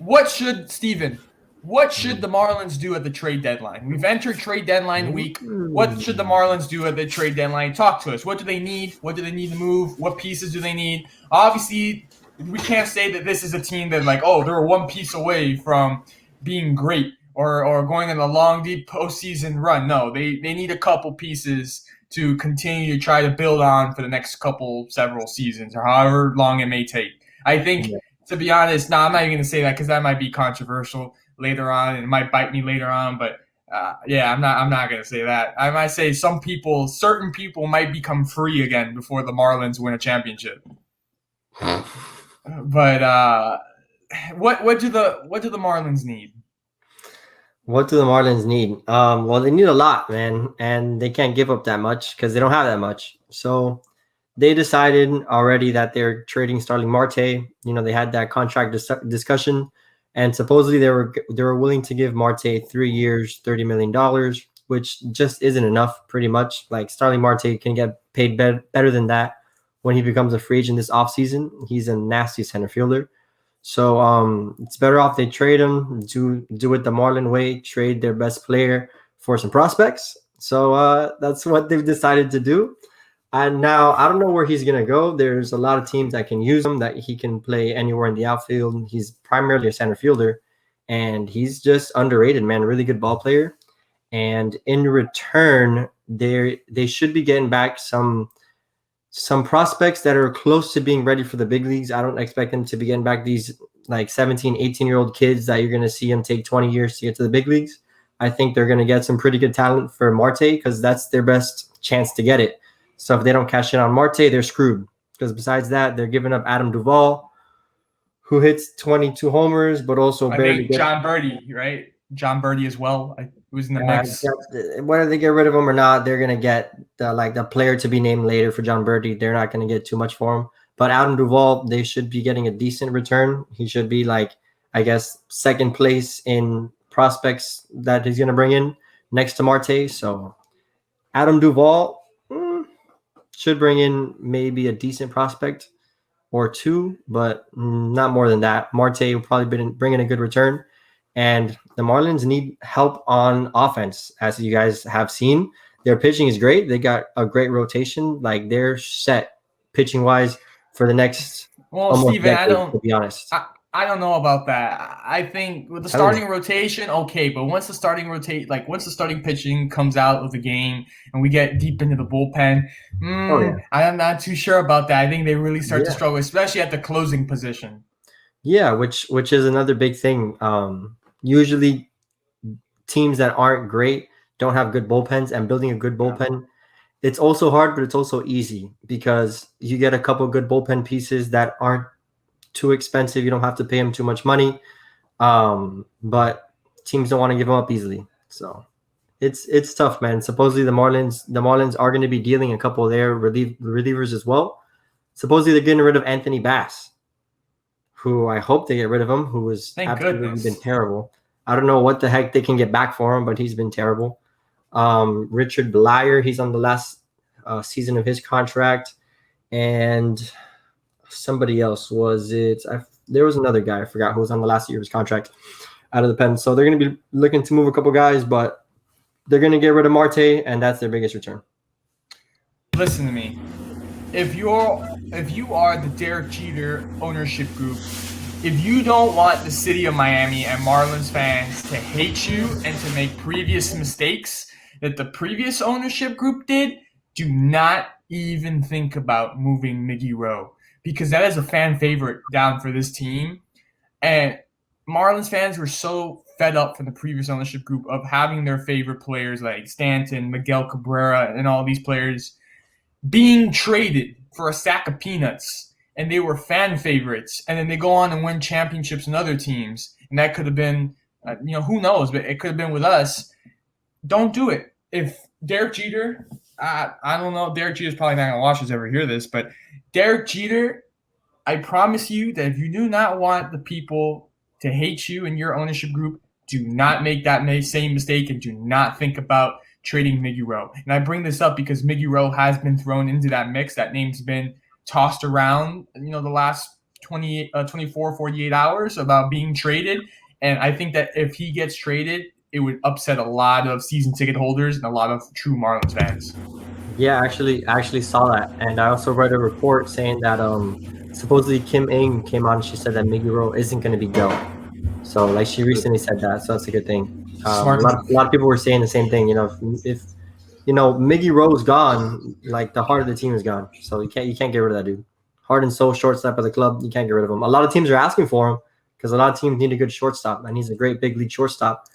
What should the Marlins do at the trade deadline? We've entered trade deadline week. What should the Marlins do at the trade deadline? Talk to us. What do they need? What do they need to move? What pieces do they need? Obviously, we can't say that this is a team that they're one piece away from being great or going on a long, deep postseason run. No, they need a couple pieces to continue to try to build on for the next several seasons or however long it may take. I think, to be honest, I'm not even going to say that because that might be controversial later on and it might bite me later on. But I'm not going to say that. I might say certain people might become free again before the Marlins win a championship. But what do the Marlins need? What do the Marlins need? Well, they need a lot, man, and they can't give up that much because they don't have that much. So they decided already that they're trading Starling Marte. They had that contract discussion, and supposedly they were willing to give Marte 3 years, $30 million, which just isn't enough. Pretty much, Starling Marte can get paid better than that when he becomes a free agent this offseason. He's a nasty center fielder. So it's better off they trade him, do it the Marlin way, trade their best player for some prospects. So that's what they've decided to do. And now I don't know where he's going to go. There's a lot of teams that can use him, that he can play anywhere in the outfield. He's primarily a center fielder, and he's just underrated, man. Really good ball player. And in return, they should be getting back some prospects that are close to being ready for the big leagues. I don't expect them to be getting back these 17, 18-year-old kids that you're going to see them take 20 years to get to the big leagues. I think they're going to get some pretty good talent for Marte because that's their best chance to get it. So if they don't cash in on Marte, they're screwed. Because besides that, they're giving up Adam Duvall, who hits 22 homers, but also barely. John Birdie, right? John Birdie as well. Was in the mix. Whether they get rid of him or not, they're gonna get the player to be named later for John Birdie. They're not gonna get too much for him. But Adam Duvall, they should be getting a decent return. He should be second place in prospects that he's gonna bring in next to Marte. So Adam Duvall should bring in maybe a decent prospect or two, but not more than that. Marte will probably bring in a good return. And the Marlins need help on offense, as you guys have seen. Their pitching is great. They got a great rotation. They're set pitching-wise for the next Steven, decade, to be honest. I don't know about that. I think with the starting rotation, okay, but once the starting pitching comes out of the game and we get deep into the bullpen, I'm not too sure about that. I think they really start to struggle, especially at the closing position. Yeah, which is another big thing. Usually teams that aren't great don't have good bullpens, and building a good bullpen, it's also hard, but it's also easy because you get a couple good bullpen pieces that aren't too expensive. You don't have to pay them too much money, but teams don't want to give them up easily. So it's tough, man. Supposedly the Marlins are going to be dealing a couple of their relievers as well. Supposedly they're getting rid of Anthony Bass, who I hope they get rid of him, who has absolutely been terrible. I don't know what the heck they can get back for him, but he's been terrible. Richard Blyer, he's on the last season of his contract, and somebody else there was another guy I forgot who was on the last year of his contract out of the pen. So they're going to be looking to move a couple guys, but they're going to get rid of Marte, and that's their biggest return. Listen to me. If you are the Derek Jeter ownership group, if you don't want the city of Miami and Marlins fans to hate you and to make previous mistakes that the previous ownership group did, do not even think about moving Miggy Rowe, because that is a fan favorite down for this team. And Marlins fans were so fed up from the previous ownership group of having their favorite players like Stanton, Miguel Cabrera, and all these players being traded for a sack of peanuts, and they were fan favorites, and then they go on and win championships in other teams, and that could have been, who knows, but it could have been with us. Don't do it. If Derek Jeter, I don't know, Derek Jeter's probably not going to watch us ever hear this, but Derek Jeter, I promise you that if you do not want the people to hate you and your ownership group, do not make that same mistake and do not think about trading Miggy Rowe. And I bring this up because Miggy Rowe has been thrown into that mix. That name's been tossed around, the last 24, 48 hours about being traded. And I think that if he gets traded, it would upset a lot of season ticket holders and a lot of true Marlins fans. Yeah, I actually saw that. And I also read a report saying that supposedly Kim Ng came on and she said that Miggy Rowe isn't going to be dealt. So like she recently said that, so that's a good thing. A lot of people were saying the same thing. If Miggy Rowe's gone, like the heart of the team is gone. So you can't get rid of that dude. Heart and soul shortstop of the club, you can't get rid of him. A lot of teams are asking for him because a lot of teams need a good shortstop, and he's a great big league shortstop.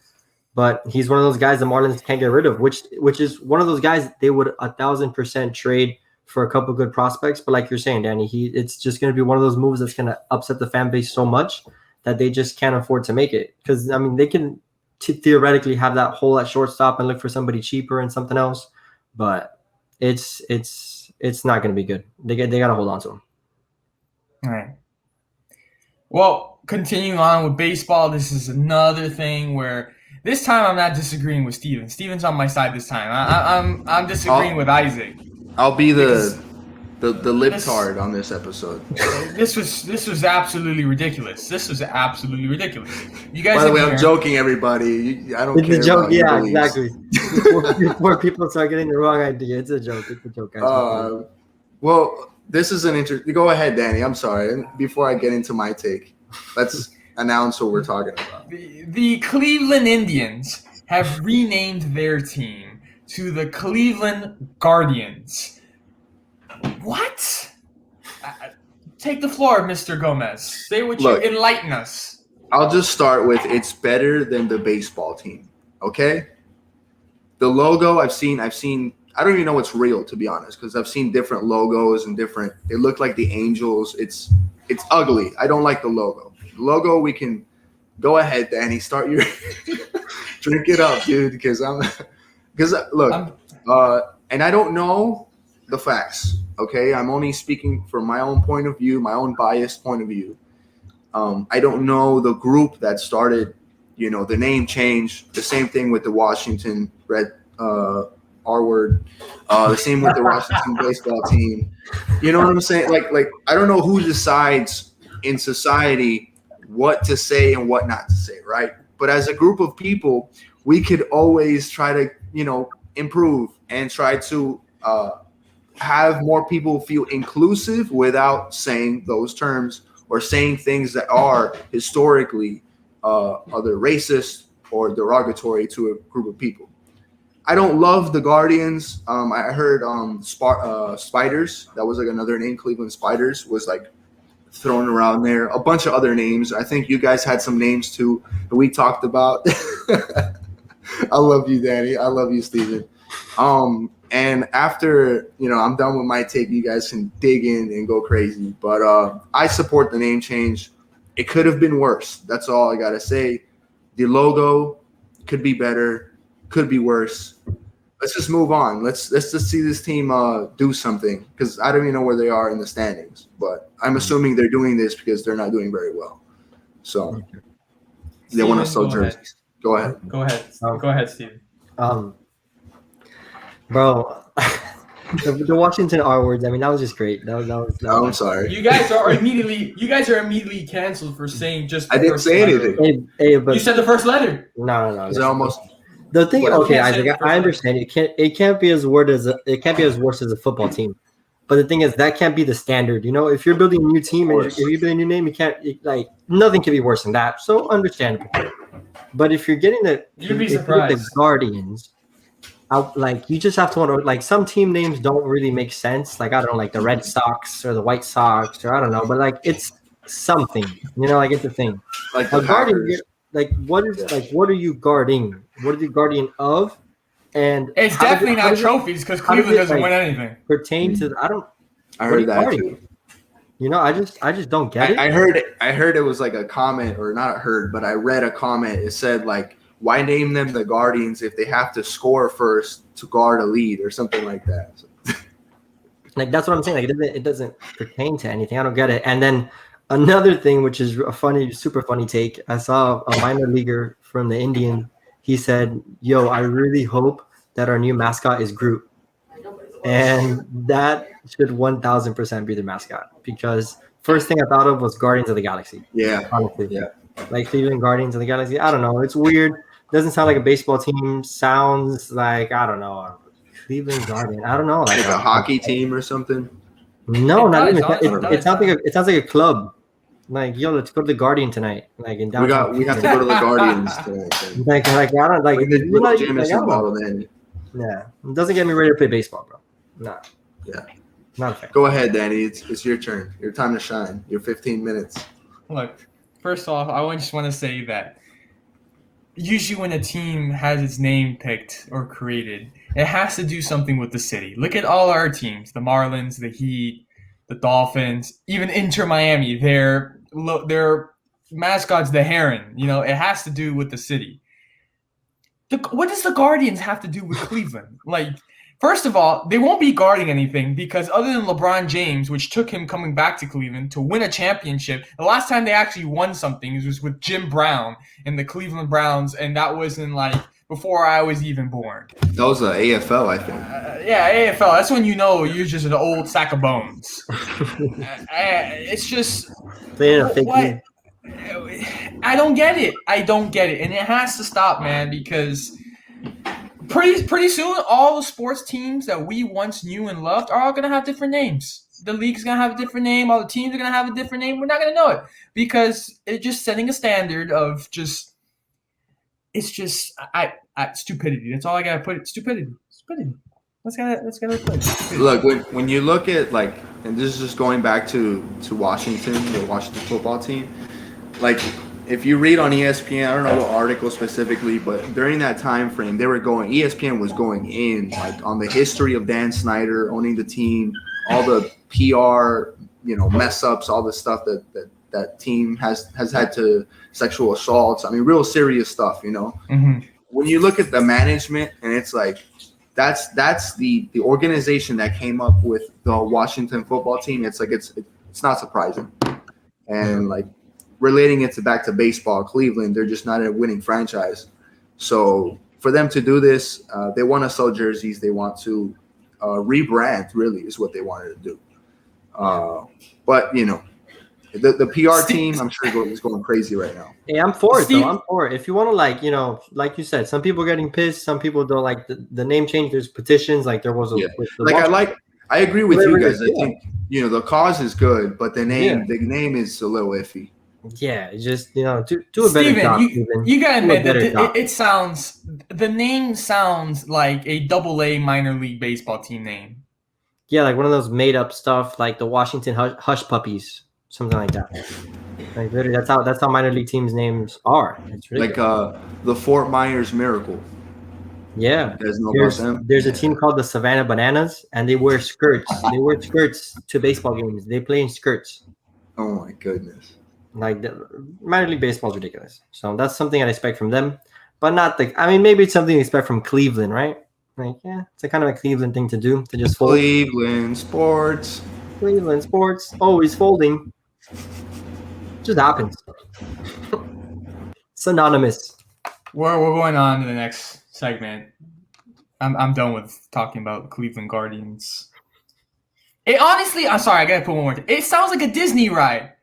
But he's one of those guys the Marlins can't get rid of, which is one of those guys they would 1,000% trade for a couple good prospects. But like you're saying, Danny, it's just going to be one of those moves that's going to upset the fan base so much that they just can't afford to make it. Because they can theoretically have that hole at shortstop and look for somebody cheaper and something else, but it's not going to be good. They got to hold on to him. All right. Well, continuing on with baseball, this is another thing where this time I'm not disagreeing with Steven. Steven's on my side this time. I'm disagreeing with Isaac. I'll be the libtard on this episode. This was absolutely ridiculous. You guys. By the way, I'm joking, everybody. I don't care. It's a joke. Yeah, exactly. Before people start getting the wrong idea, it's a joke. It's a joke, guys. Well, this is an Go ahead, Danny. I'm sorry. Before I get into my take, let's announce what we're talking about. The Cleveland Indians have renamed their team to the Cleveland Guardians. What? Take the floor, Mr. Gomez. Say what you enlighten us. I'll just start with it's better than the baseball team. Okay? The logo I've seen. I don't even know what's real, to be honest, because I've seen different logos and different. It looked like the Angels. It's ugly. I don't like the logo. The logo, we can go ahead, Danny. Start your drink it up, dude. Because look, and I don't know the facts. Okay, I'm only speaking from my own point of view, my own biased point of view. I don't know the group that started, the name change. The same thing with the Washington Red R-word. The same with the Washington baseball team. You know what I'm saying? Like I don't know who decides in society what to say and what not to say, right? But as a group of people, we could always try to, improve and try to have more people feel inclusive without saying those terms or saying things that are historically either racist or derogatory to a group of people. I don't love the Guardians. I heard Spiders. That was like another name. Cleveland Spiders was like thrown around there. A bunch of other names. I think you guys had some names too that we talked about. I love you, Danny. I love you, Steven. And after, I'm done with my take, you guys can dig in and go crazy. But I support the name change. It could have been worse. That's all I got to say. The logo could be better, could be worse. Let's just move on. Let's just see this team do something, because I don't even know where they are in the standings. But I'm assuming they're doing this because they're not doing very well. So they want to sell jerseys. Go ahead. Go ahead, Steven. Bro, the Washington R words. I mean, that was just great. That was I'm sorry. You guys are immediately canceled for saying just. I didn't say anything. Hey, but you said the first letter. No. Is it almost? The thing. Well, Okay, Isaac, I understand. It can't be as worse as a football team. But the thing is, that can't be the standard. If you're building a new team and if you're building a new name, nothing can be worse than that. So understandable. But if you're getting you'd be surprised. The Guardians, you just have to wonder. Some team names don't really make sense. I don't know, like the Red Sox or the White Sox, or I don't know. But it's something. It's a thing. Like the Guardian. What are you guarding? What are you guardian of? And it's definitely not trophies, because Cleveland doesn't win anything. Pertain to I heard that too. I just don't get it. I heard it was like a comment, or not heard, but I read a comment. It said why name them the Guardians if they have to score first to guard a lead or something like that. So. That's what I'm saying. It doesn't pertain to anything. I don't get it. And then another thing, which is a super funny take. I saw a minor leaguer from the Indians. He said, "Yo, I really hope that our new mascot is Groot." And that should 1,000% be the mascot, because first thing I thought of was Guardians of the Galaxy. Yeah. Honestly. Yeah. Cleveland Guardians of the Galaxy. I don't know. It's weird. Doesn't sound like a baseball team. Sounds like, I don't know, Cleveland Guardian. I don't know. Like a hockey team or something? No, not even. It sounds like a club. Yo, let's go to the Guardian tonight. In downtown. We have to go to the Guardians tonight. I don't like. Yeah, it doesn't get me ready to play baseball, bro. No. Yeah. Not a fan. Go ahead, Danny. It's your turn. Your time to shine. Your 15 minutes. Look, first off, I just want to say that usually when a team has its name picked or created, it has to do something with the city. Look at all our teams: the Marlins, the Heat, the Dolphins, even Inter Miami. Their mascot's the Heron. It has to do with the city. What does the Guardians have to do with Cleveland? First of all, they won't be guarding anything, because other than LeBron James, which took him coming back to Cleveland to win a championship, the last time they actually won something was with Jim Brown and the Cleveland Browns, and that was before I was even born. That was the AFL, I think. Yeah, AFL. That's when you're just an old sack of bones. It's just what? I don't get it. And it has to stop, man, because pretty soon all the sports teams that we once knew and loved are all going to have different names. The league's going to have a different name. All the teams are going to have a different name. We're not going to know it, because it's just setting a standard of stupidity. That's all I got to put it. Stupidity. Let's get it. Look, when you look at and this is just going back to Washington, the Washington football team, if you read on ESPN, I don't know what article specifically, but during that time frame, ESPN was going in on the history of Dan Snyder owning the team, all the PR, mess ups, all the stuff that team has had to sexual assaults. I mean, real serious stuff. Mm-hmm. When you look at the management, and it's that's the organization that came up with the Washington football team. It's not surprising, and relating it back to baseball, Cleveland, they're just not a winning franchise. So for them to do this, they want to sell jerseys. They want to rebrand, really, is what they wanted to do. But, the PR team, I'm sure, is going crazy right now. Hey, I'm for it, though. I'm for it. If you want to, like you said, some people are getting pissed. Some people don't like the name change. There's petitions, there was a. Yeah. I agree with you guys. I think, the cause is good, but the name is a little iffy. Yeah, just do a better job. You gotta admit that the name sounds like a AA minor league baseball team name. Yeah, one of those made up stuff, like the Washington Hush Puppies, something like that. Literally, that's how minor league teams' names are. It's really the Fort Myers Miracle. Yeah. You guys know about them? There's a team called the Savannah Bananas, and they wear skirts. They wear skirts to baseball games. They play in skirts. Oh my goodness. Like the minor league baseball is ridiculous. So that's something I expect from them, but not the. I mean, maybe it's something you expect from Cleveland, right? Like, yeah, it's a kind of a Cleveland thing to do, to just fold. Cleveland sports. Cleveland sports always folding. Just happens. Synonymous. We're going on to the next segment. I'm done with talking about the Cleveland Guardians. It honestly, I'm sorry, I gotta put one more. It sounds like a Disney ride.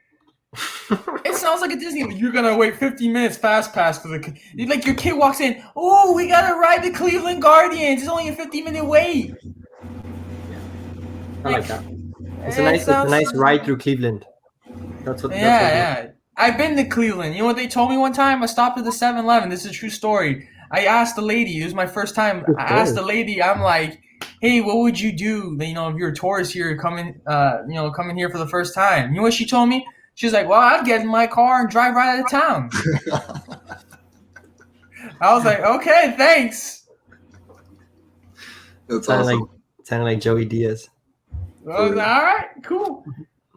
It sounds like a Disney. You're gonna wait 50 minutes fast pass for the like your kid walks in. Oh, we gotta ride the Cleveland Guardians. It's only a 50-minute wait. Yeah, I like that. It's a nice ride through Cleveland. That's what. Yeah. I've been to Cleveland. You know what they told me one time? I stopped at the 7-Eleven. This is a true story. I asked the lady. It was my first time. I asked the lady. I'm like, hey, what would you do? You know, if you're a tourist here coming here for the first time. You know what she told me? She's like, well, I'd get in my car and drive right out of town. I was like, okay, thanks. That's awesome. Sounded like Joey Diaz. All right, cool.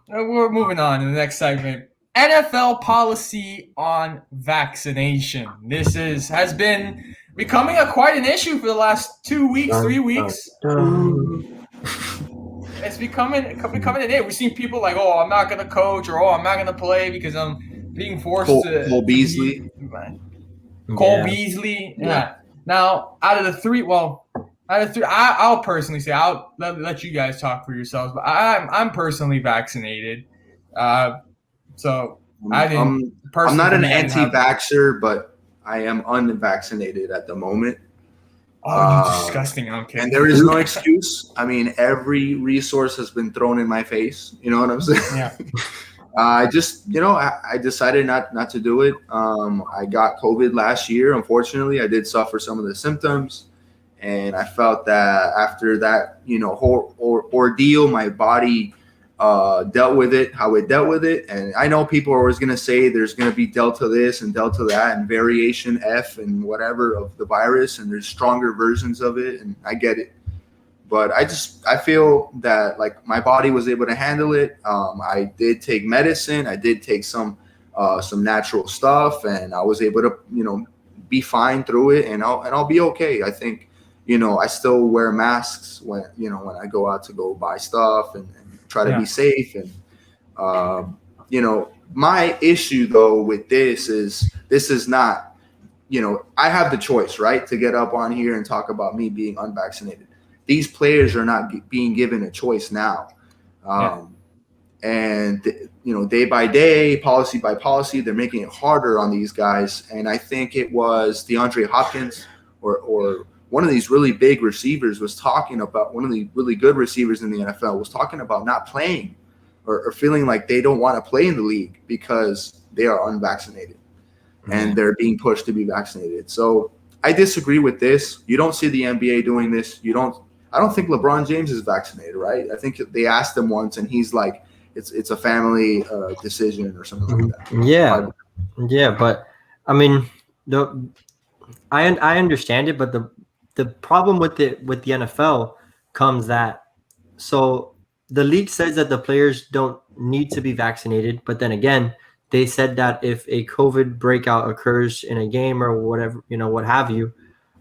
We're moving on to the next segment. NFL policy on vaccination. This has been becoming quite an issue for the last 2 weeks, 3 weeks. It's becoming an issue. We've seen people like, oh, I'm not going to coach, or oh, I'm not going to play because I'm being forced to. Cole Beasley. Beasley. Yeah. Now, out of the three, I'll personally say, I'll let you guys talk for yourselves, but I'm personally vaccinated. So I'm not an anti-vaxxer, but I am unvaccinated at the moment. Oh, you disgusting! I'm kidding. And there is no excuse. I mean, every resource has been thrown in my face. You know what I'm saying? Yeah. I just, I decided not to do it. I got COVID last year. Unfortunately, I did suffer some of the symptoms, and I felt that after that, whole ordeal, my body dealt with it, how it dealt with it. And I know people are always going to say there's going to be Delta this and Delta that and variation F and whatever of the virus, and there's stronger versions of it, and I get it. But I feel that like my body was able to handle it. I did take medicine. I did take some natural stuff, and I was able to, be fine through it, and I'll be okay. I think, I still wear masks when I go out to go buy stuff and try to be safe. And, my issue though with this is not, I have the choice, right, to get up on here and talk about me being unvaccinated. These players are not being given a choice now. And, day by day, policy by policy, they're making it harder on these guys. And I think it was DeAndre Hopkins or one of these really big receivers was talking about, one of the really good receivers in the NFL was talking about not playing or feeling like they don't want to play in the league because they are unvaccinated and they're being pushed to be vaccinated. So I disagree with this. You don't see the NBA doing this. I don't think LeBron James is vaccinated, right? I think they asked him once and he's like, it's a family decision or something like that. Yeah. But I mean, I understand it, but the problem with the NFL comes that, so the league says that the players don't need to be vaccinated, but then again, they said that if a COVID breakout occurs in a game or whatever, what have you,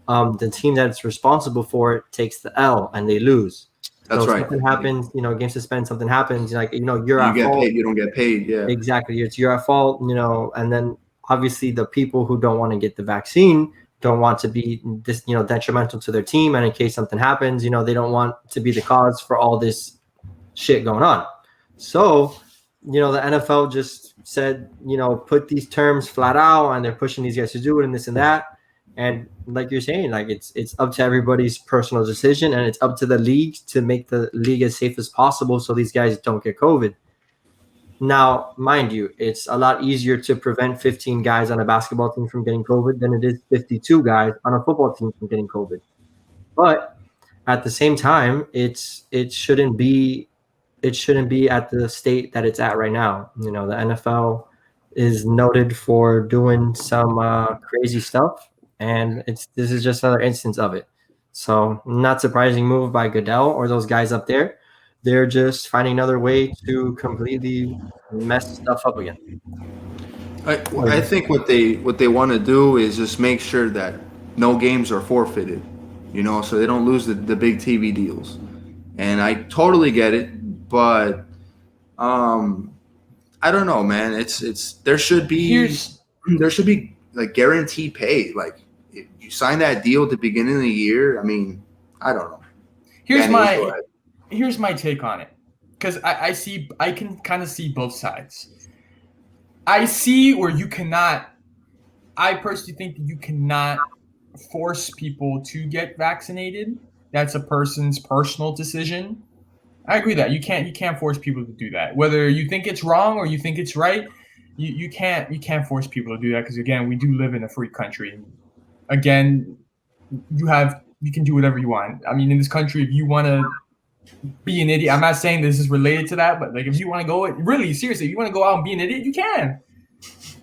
the team that's responsible for it takes the L and they lose. That's right. Something happens, game suspend, something happens, you're at get fault. Paid, you don't get paid. Yeah, exactly. You're at fault, and then obviously the people who don't want to get the vaccine don't want to be this, detrimental to their team. And in case something happens, they don't want to be the cause for all this shit going on. So, the NFL just said, put these terms flat out, and they're pushing these guys to do it and this and that. And like you're saying, like it's up to everybody's personal decision, and it's up to the league to make the league as safe as possible so these guys don't get COVID. Now, mind you, it's a lot easier to prevent 15 guys on a basketball team from getting COVID than it is 52 guys on a football team from getting COVID. But at the same time, it shouldn't be at the state that it's at right now. The NFL is noted for doing some crazy stuff. and this is just another instance of it. So, not surprising move by Goodell or those guys up there. They're just finding another way to completely mess stuff up again. I think what they want to do is just make sure that no games are forfeited, so they don't lose the big TV deals. And I totally get it, but I don't know, man. It's there should be like guaranteed pay. Like if you sign that deal at the beginning of the year, I mean, I don't know. Here's my take on it, because I can kind of see both sides. I see where you cannot. I personally think that you cannot force people to get vaccinated. That's a person's personal decision. I agree that you can't force people to do that. Whether you think it's wrong or you think it's right, you can't force people to do that, because again, we do live in a free country. Again, you can do whatever you want. I mean, in this country, if you want to be an idiot, I'm not saying this is related to that, but like if you want to go, really seriously, if you want to go out and be an idiot, you can.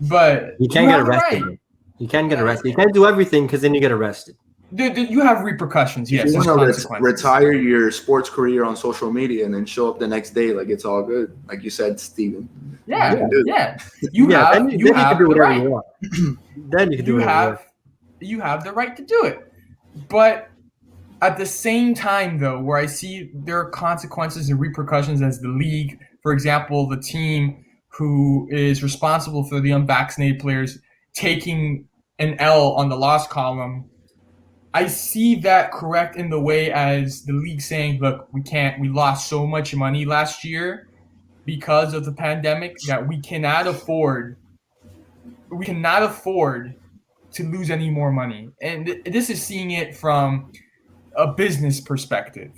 But you can't get arrested. Right. You can't get arrested. You can't do everything, because then you get arrested. You have repercussions. Yes, you want to retire your sports career on social media and then show up the next day like it's all good, like you said, Steven. Yeah. You have the right. Then you can do it. You have the right to do it, but at the same time, though, where I see there are consequences and repercussions as the league, for example, the team who is responsible for the unvaccinated players taking an L on the loss column. I see that correct in the way as the league saying, look, we lost so much money last year because of the pandemic that we cannot afford to lose any more money. And this is seeing it from a business perspective.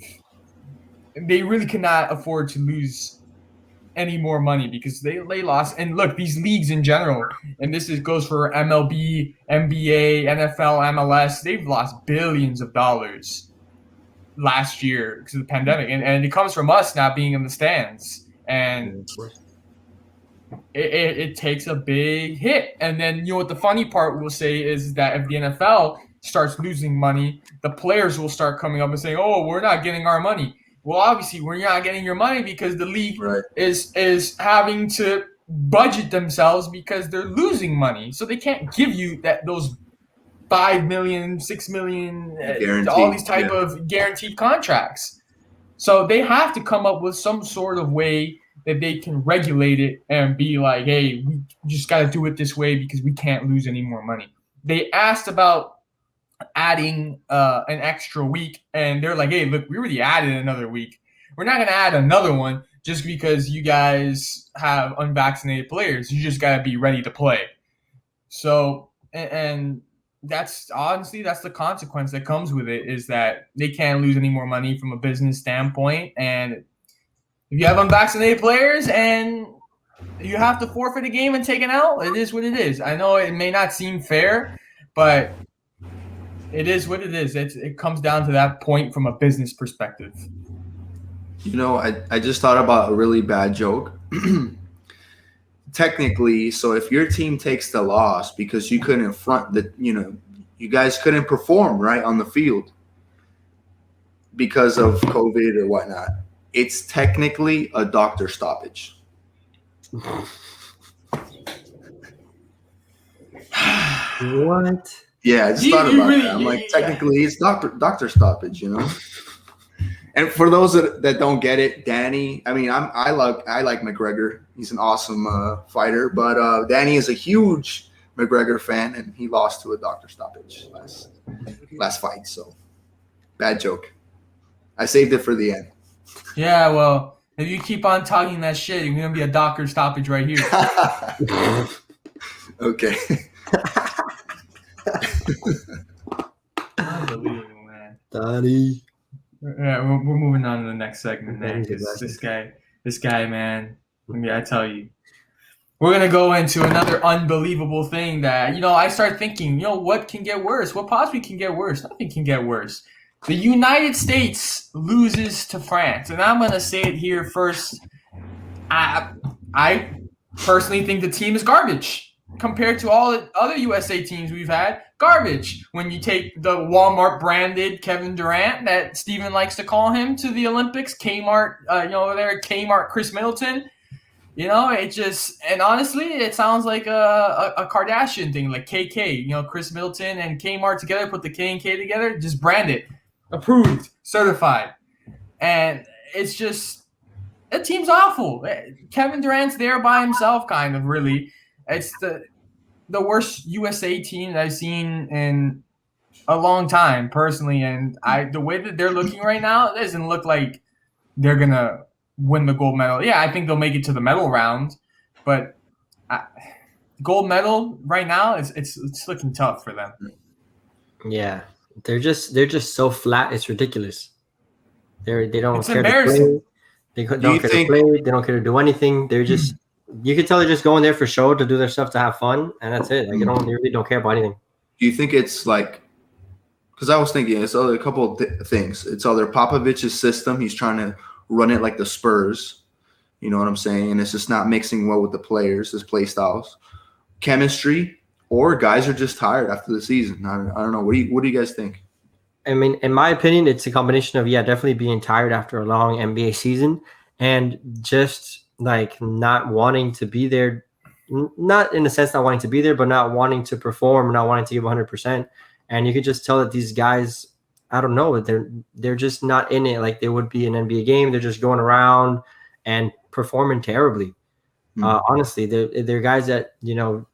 They really cannot afford to lose any more money because they lost. And look, these leagues in general, and goes for MLB, NBA, NFL, MLS, they've lost billions of dollars last year because of the pandemic. And it comes from us not being in the stands. And it takes a big hit. And then, what the funny part we'll say is that if the NFL starts losing money, the players will start coming up and saying, oh, we're not getting our money. Well, obviously, we're not getting your money because the league is having to budget themselves because they're losing money. So they can't give you those $5 million, $6 million, all these type of guaranteed contracts. So they have to come up with some sort of way that they can regulate it and be like, hey, we just got to do it this way because we can't lose any more money. They asked about adding an extra week, and they're like, hey, look, we already added another week. We're not going to add another one just because you guys have unvaccinated players. You just got to be ready to play. So, and that's the consequence that comes with it, is that they can't lose any more money from a business standpoint. And if you have unvaccinated players and you have to forfeit a game and take an L, it is what it is. I know it may not seem fair, but it is what it is. It comes down to that point from a business perspective. I just thought about a really bad joke. Technically, so if your team takes the loss because you couldn't you guys couldn't perform right on the field because of COVID or whatnot, it's technically a doctor stoppage. What? Yeah, I just thought about that. I'm like, technically, it's doctor stoppage, And for those that don't get it, Danny, I mean, I like McGregor. He's an awesome fighter, but Danny is a huge McGregor fan, and he lost to a doctor stoppage last fight. So, bad joke. I saved it for the end. Yeah, well, if you keep on talking that shit, you're gonna be a doctor stoppage right here. Okay. Unbelievable, man. Daddy. Yeah, we're moving on to the next segment, man. This guy, man. I tell you, we're gonna go into another unbelievable thing that I start thinking, what can get worse? What possibly can get worse? Nothing can get worse. The United States loses to France, and I'm gonna say it here first. I personally think the team is garbage. compared to all the other USA teams we've had, garbage. When you take the Walmart branded Kevin Durant that Steven likes to call him to the Olympics, Kmart, over there, Kmart Chris Middleton. It just, and honestly, it sounds like a Kardashian thing, like KK. Chris Middleton and Kmart together, put the K and K together, just brand it, approved, certified, and it's just, the team's awful. Kevin Durant's there by himself, kind of, really. It's the worst USA team that I've seen in a long time, personally, and the way that they're looking right now, it doesn't look like they're gonna win the gold medal. Yeah, I think they'll make it to the medal round, but gold medal right now it's looking tough for them. Yeah, they're just so flat. It's ridiculous. They don't it's care embarrassing. to play. They don't care to play. They don't care to do anything. They're just you can tell they're just going there for show, to do their stuff, to have fun, and that's it. Like, they really don't care about anything. Do you think it's like? Because I was thinking it's a couple of things. It's either Popovich's system. He's trying to run it like the Spurs. You know what I'm saying? And it's just not mixing well with the players, his play styles, chemistry, or guys are just tired after the season. I don't know. What do you guys think? I mean, in my opinion, it's a combination of, definitely being tired after a long NBA season and just like not wanting to be there. Not in the sense not wanting to be there, but not wanting to perform, not wanting to give 100%. And you could just tell that these guys, I don't know, they're just not in it like they would be in an NBA game. They're just going around and performing terribly. Honestly, they're guys that,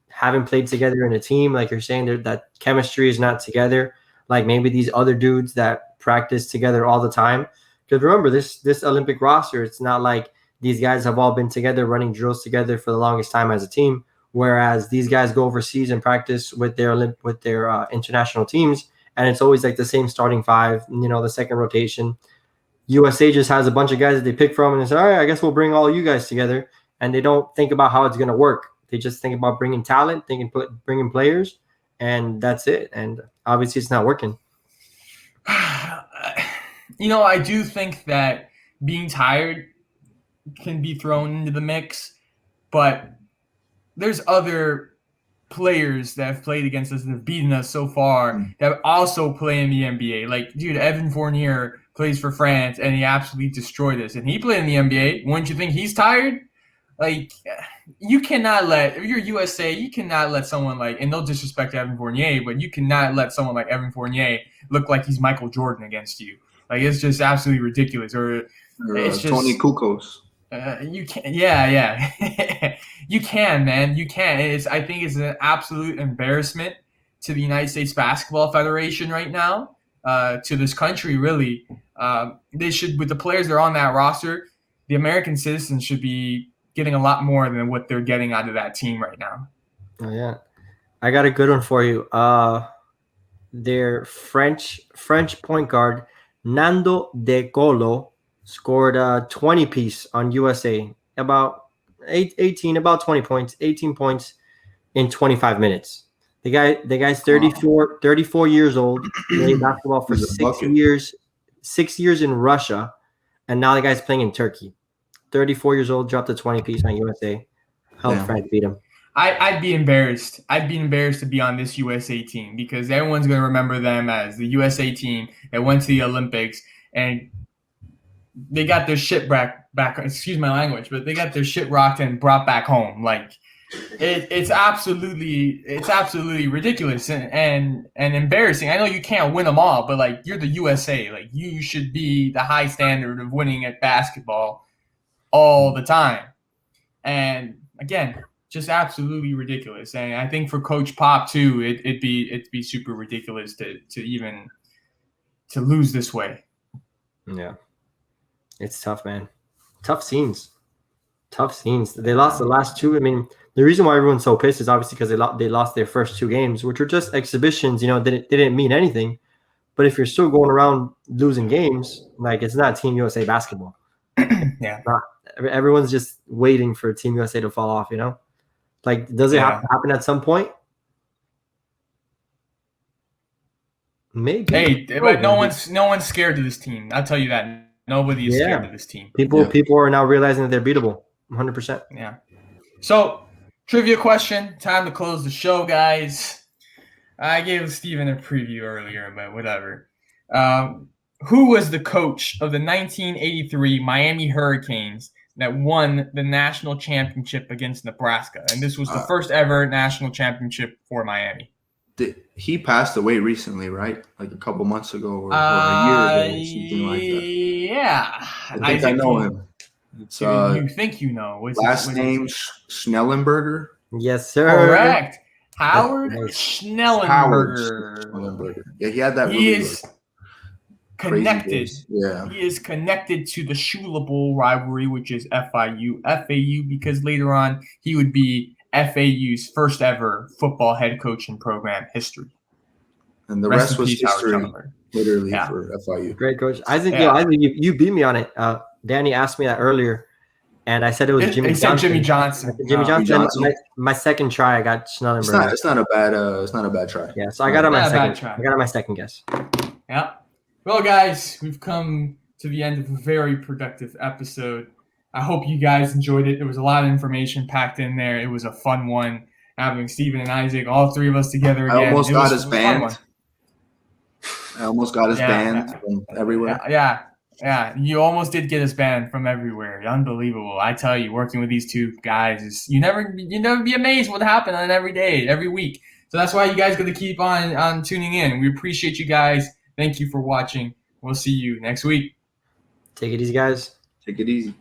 haven't played together in a team. Like you're saying, that chemistry is not together. Like maybe these other dudes that practice together all the time. Because remember, this Olympic roster, it's not like these guys have all been together running drills together for the longest time as a team. Whereas these guys go overseas and practice with their international teams, and it's always like the same starting five, the second rotation. USA just has a bunch of guys that they pick from, and they say, all right, I guess we'll bring all you guys together. And they don't think about how it's going to work. They just think about bringing talent, bringing players, and that's it. And obviously it's not working. I do think that being tired can be thrown into the mix, but there's other players that have played against us and have beaten us so far that also play in the NBA. Like, dude, Evan Fournier plays for France, and he absolutely destroyed us. And he played in the NBA. Wouldn't you think he's tired? Like, you cannot if you're USA, you cannot let someone like, and no disrespect to Evan Fournier, but you cannot let someone like Evan Fournier look like he's Michael Jordan against you. Like, it's just absolutely ridiculous. Or it's just Tony Kukoc. You can, yeah. You can, man. You can. I think it's an absolute embarrassment to the United States Basketball Federation right now, to this country, really. They should, with the players that are on that roster, the American citizens should be getting a lot more than what they're getting out of that team right now. Oh, yeah. I got a good one for you. Their French point guard, Nando De Colo, scored a 20-piece on USA, about 20 points, 18 points in 25 minutes. The guy's 34 years old, played basketball for 6 years in Russia, and now the guy's playing in Turkey. 34 years old, dropped a 20-piece on USA. Helped France beat him. I'd be embarrassed. I'd be embarrassed to be on this USA team because everyone's going to remember them as the USA team that went to the Olympics and they got their shit back. Excuse my language, but they got their shit rocked and brought back home. Like, it's absolutely ridiculous and embarrassing. I know you can't win them all, but like, you're the USA. Like, you should be the high standard of winning at basketball all the time. And again, just absolutely ridiculous. And I think for Coach Pop too, it'd be super ridiculous to even lose this way. Yeah, it's tough, man. Tough scenes. They lost the last two. I mean, the reason why everyone's so pissed is obviously because they lost their first two games, which were just exhibitions. They didn't mean anything. But if you're still going around losing games, like, it's not Team USA basketball. Yeah. Everyone's just waiting for Team USA to fall off, Like, does it have to happen at some point? Maybe. Hey, but no one's scared of this team. I'll tell you that. Nobody is scared of this team. People are now realizing that they're beatable. 100%. Yeah. So Trivia question. Time to close the show, guys. I gave Steven a preview earlier, but whatever. Who was the coach of the 1983 Miami Hurricanes that won the national championship against Nebraska? And this was the first ever national championship for Miami. He passed away recently, right? Like a couple months ago or a year ago or something like that. Yeah. I think I know him. It's, you think you know. Last name Schnellenberger? Yes, sir. Correct. Howard Schnellenberger. Howard Schnellenberger. Yeah, he had that He is connected. Yeah. He is connected to the Shula Bowl rivalry, which is FIU, because later on he would be FAU's first ever football head coach in program history. And the rest was history, literally, for FIU. Great coach. Isaac, you beat me on it. Danny asked me that earlier, and I said it was Jimmy Johnson. Jimmy Johnson. Jimmy Johnson. My second try, I got Schnellenberger. It's not a bad try. Yeah, so I got on my second. I got on my second guess. Yeah. Well, guys, we've come to the end of a very productive episode. I hope you guys enjoyed it. There was a lot of information packed in there. It was a fun one, having Steven and Isaac, all three of us together again. I almost got his band. From everywhere. Yeah. You almost did get us banned from everywhere. Unbelievable. I tell you, working with these two guys is you never be amazed what happened on every day, every week. So that's why you guys got to keep on tuning in. We appreciate you guys. Thank you for watching. We'll see you next week. Take it easy, guys. Take it easy.